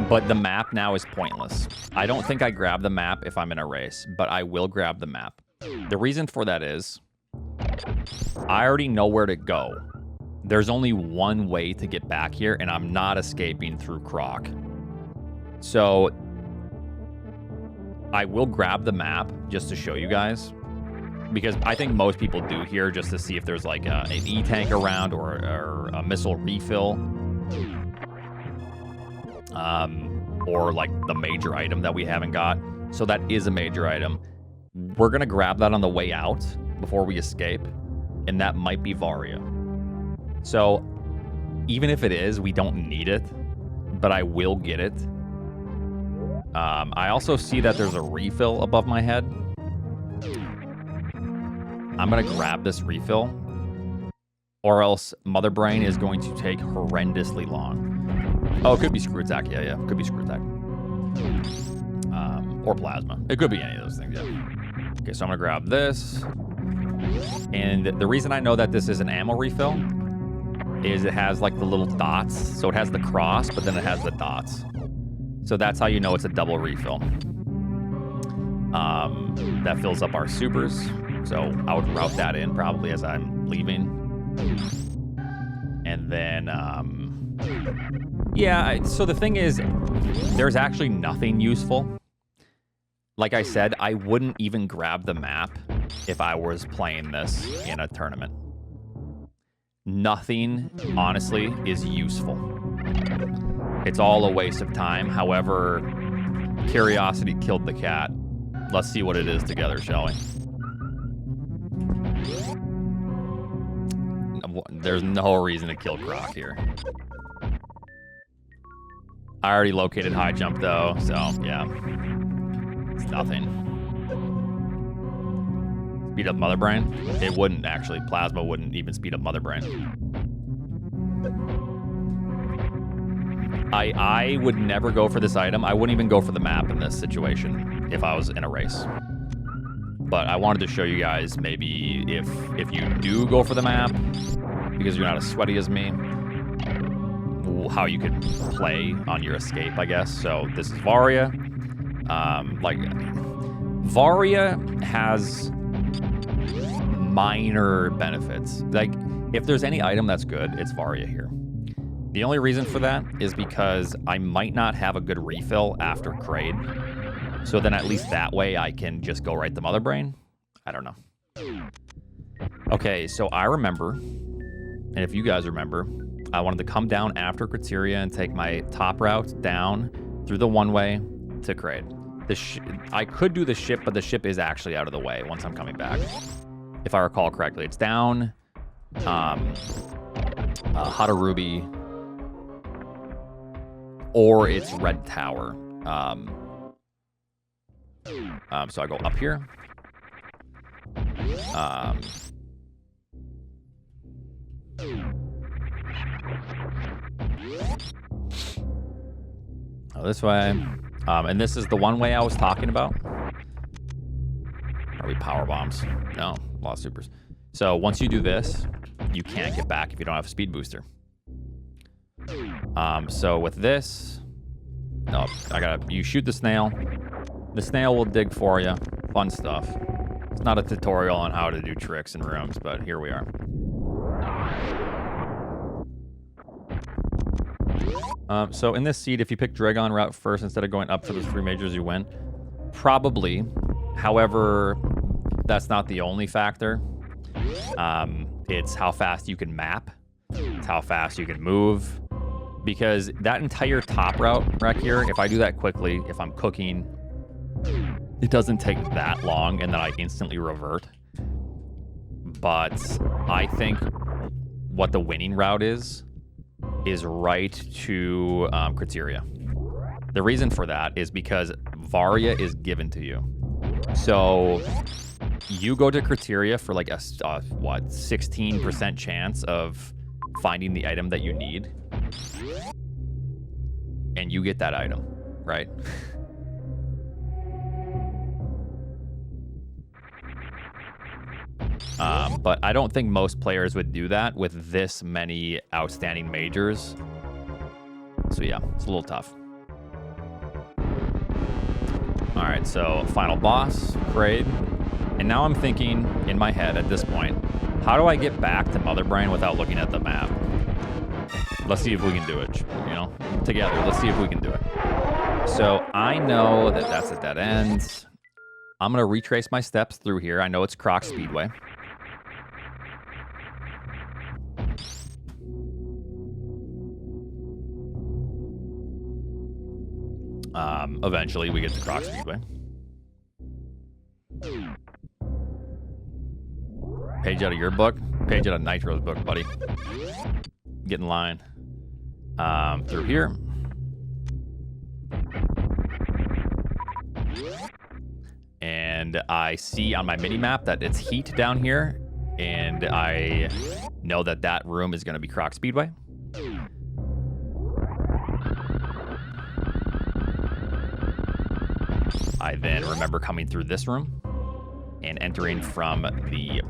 but the map now is pointless. I don't think I grab the map if I'm in a race, but I will grab the map. The reason for that is I already know where to go. There's only one way to get back here, and I'm not escaping through Croc. So I will grab the map just to show you guys, because I think most people do here just to see if there's like an E-tank around or a missile refill. Or like the major item that we haven't got. So that is a major item. We're gonna grab that on the way out before we escape, and that might be Varia. So even if it is, we don't need it, but I will get it. I also see that there's a refill above my head. I'm gonna grab this refill, or else Mother Brain is going to take horrendously long. Oh, it could be Screw Attack. Yeah, it could be Screw Attack. Or Plasma. It could be any of those things, yeah. Okay, so I'm gonna grab this. And the reason I know that this is an ammo refill is it has like the little dots. So it has the cross, but then it has the dots. So that's how you know it's a double refill. That fills up our supers. So I would route that in probably as I'm leaving. And then, yeah, so the thing is, there's actually nothing useful. Like I said, I wouldn't even grab the map if I was playing this in a tournament. Nothing, honestly, is useful. It's all a waste of time. However, curiosity killed the cat. Let's see what it is together, shall we? There's no reason to kill Croc here. I already located high jump though, so yeah. It's nothing. Speed up Mother Brain? It wouldn't actually. Plasma wouldn't even speed up Mother Brain. I would never go for this item. I wouldn't even go for the map in this situation if I was in a race. But I wanted to show you guys maybe if you do go for the map, because you're not as sweaty as me, how you could play on your escape, I guess. So this is Varia. Like, Varia has minor benefits. Like, if there's any item that's good, it's Varia here. The only reason for that is because I might not have a good refill after Kraid. So then at least that way I can just go right to Mother Brain. I don't know. Okay, so I remember, and if you guys remember, I wanted to come down after Criteria and take my top route down through the one-way to Kraid. I could do the ship, but the ship is actually out of the way once I'm coming back. If I recall correctly, it's down Hadarubi, or it's Red Tower. So I go up here. This way. And this is the one way I was talking about. Are we power bombs? No, lost supers. So once you do this, you can't get back if you don't have a speed booster. So with this, no, you shoot the snail. The snail will dig for you. Fun stuff. It's not a tutorial on how to do tricks in rooms, but here we are. So in this seed, if you pick Dragon route first instead of going up for the 3 majors, you win. Probably. However, that's not the only factor. It's how fast you can map. It's how fast you can move. Because that entire top route right here, if I do that quickly, if I'm cooking, it doesn't take that long, and then I instantly revert. But I think what the winning route is right to Criteria. The reason for that is because Varia is given to you. So you go to Criteria for like a 16% chance of finding the item that you need, and you get that item, right? But I don't think most players would do that with this many outstanding majors. So yeah, it's a little tough. All right, so final boss, Kraid. And now I'm thinking in my head at this point, how do I get back to Mother Brain without looking at the map? Let's see if we can do it, you know, together. Let's see if we can do it. So I know that that's a dead end. I'm going to retrace my steps through here. I know it's Croc Speedway. Eventually we get to Croc Speedway. Page out of your book. Page out of Nitro's book, buddy. Get in line. Through here. And I see on my mini-map that it's heat down here. And I know that that room is going to be Croc Speedway. I then remember coming through this room and entering from the,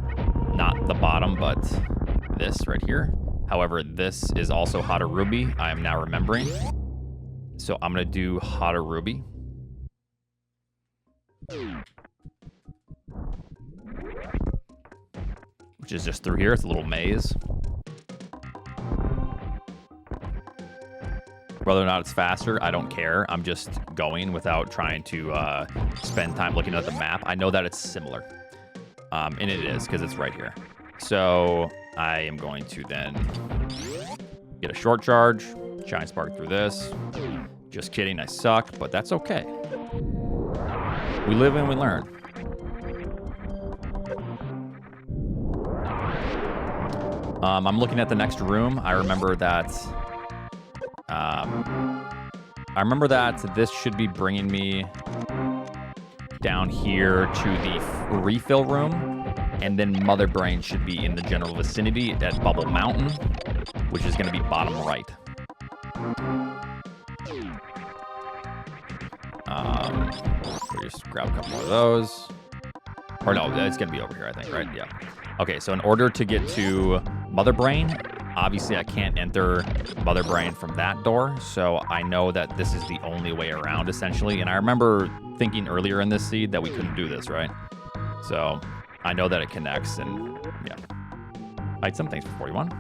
not the bottom, but this right here. However, this is also Hadarubi. I am now remembering. So I'm going to do Hadarubi. Which is just through here. It's a little maze. Whether or not it's faster, I don't care. I'm just going without trying to spend time looking at the map. I know that it's similar. And it is, because it's right here. So I am going to then get a short charge, Shine Spark through this. Just kidding, I suck, but that's okay. We live and we learn. I'm looking at the next room. I remember that this should be bringing me down here to the refill room, and then Mother Brain should be in the general vicinity at Bubble Mountain, which is going to be bottom right. We'll just grab a couple more of those. Or no, it's going to be over here, I think, right? Yeah. Okay, so in order to get to Mother Brain, Obviously, I can't enter Mother Brain from that door, so I know that this is the only way around, essentially. And I remember thinking earlier in this seed that we couldn't do this, right? So I know that it connects, and yeah. Item, thanks for 41.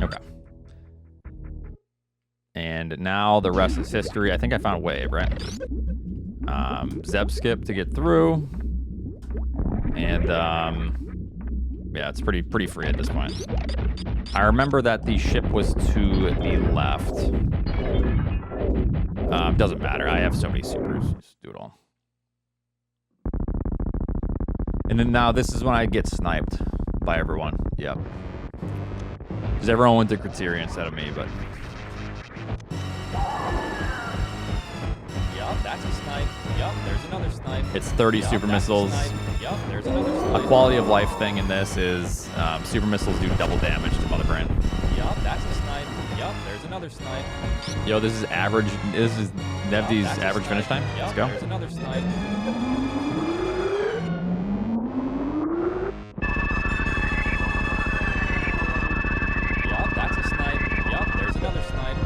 Okay. And now the rest is history. I think I found a wave, right? Zeb skip to get through. And yeah, it's pretty free at this point. I remember that the ship was to the left. Doesn't matter. I have so many supers. Just do it all. And then now this is when I get sniped by everyone. Yep. Because everyone went to Criterion instead of me, but... Yup, that's a snipe. Yup, there's another snipe. It's 30 super missiles. Yup, there's another snipe. A quality of life thing in this is super missiles do double damage to Mother Brain. Yup, that's a snipe. Yup, there's another snipe. Yo, this is average. This is Nevdi's average finish time. Let's go. There's another snipe. Yup, that's a snipe. Yup, there's another snipe.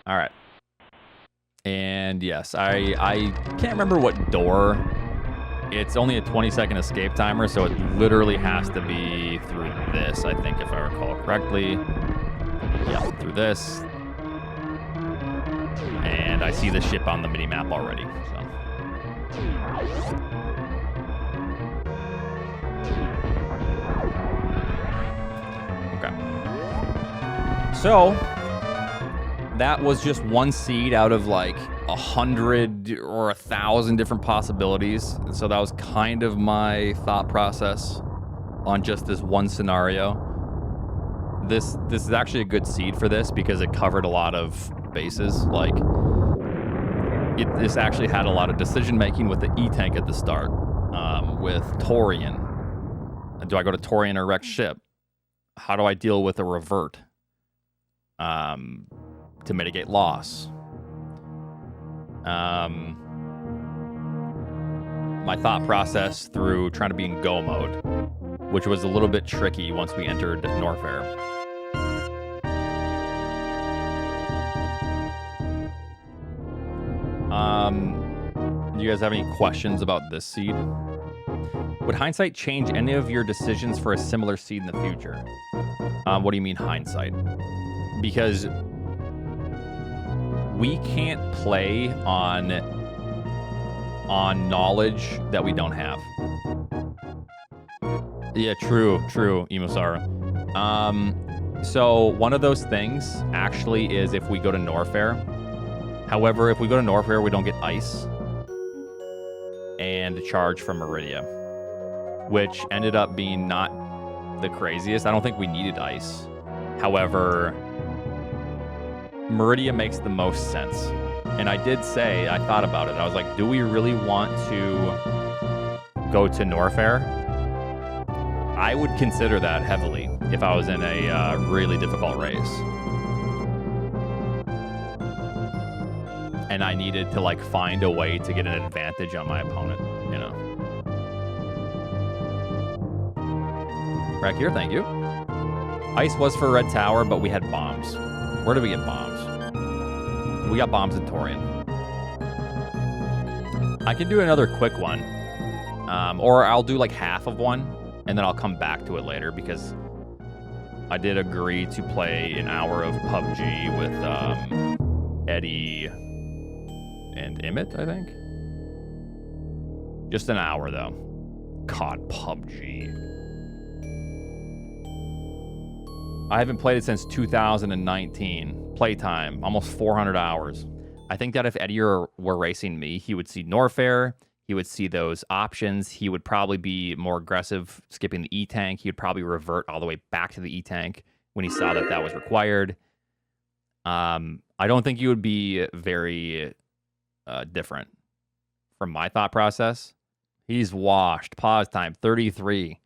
All right. And yes, I can't remember what door. It's only a 20-second escape timer, so it literally has to be through this, I think, if I recall correctly. Yeah, through this. And I see the ship on the mini-map already, so. Okay. So, that was just one seed out of like 100 or 1,000 different possibilities. And so that was kind of my thought process on just this one scenario. This is actually a good seed for this because it covered a lot of bases. Like, this actually had a lot of decision making with the E-Tank at the start. With Torian. Do I go to Torian or wreck ship? How do I deal with a revert? To mitigate loss. My thought process through trying to be in go mode, which was a little bit tricky once we entered Norfair. Do you guys have any questions about this seed? Would hindsight change any of your decisions for a similar seed in the future? What do you mean hindsight? Because we can't play on knowledge that we don't have. Yeah, true, Emosara. So one of those things actually is if we go to Norfair. However, if we go to Norfair, we don't get ice and charge from Maridia, which ended up being not the craziest. I don't think we needed ice. However, Maridia makes the most sense. And I did say, I thought about it. I was like, do we really want to go to Norfair? I would consider that heavily if I was in a really difficult race. And I needed to like find a way to get an advantage on my opponent, you know. Rack here, thank you. Ice was for Red Tower, but we had bombs. Where did we get bombs? We got bombs in Torian. I can do another quick one. Or I'll do like half of one, and then I'll come back to it later, because I did agree to play an hour of PUBG with Eddie and Emmett, I think. Just an hour, though. God, PUBG. I haven't played it since 2019. Playtime, almost 400 hours. I think that if Eddie were racing me, he would see Norfair. He would see those options. He would probably be more aggressive, skipping the E-Tank. He would probably revert all the way back to the E-Tank when he saw that that was required. I don't think he would be very different from my thought process. He's washed. Pause time, 33.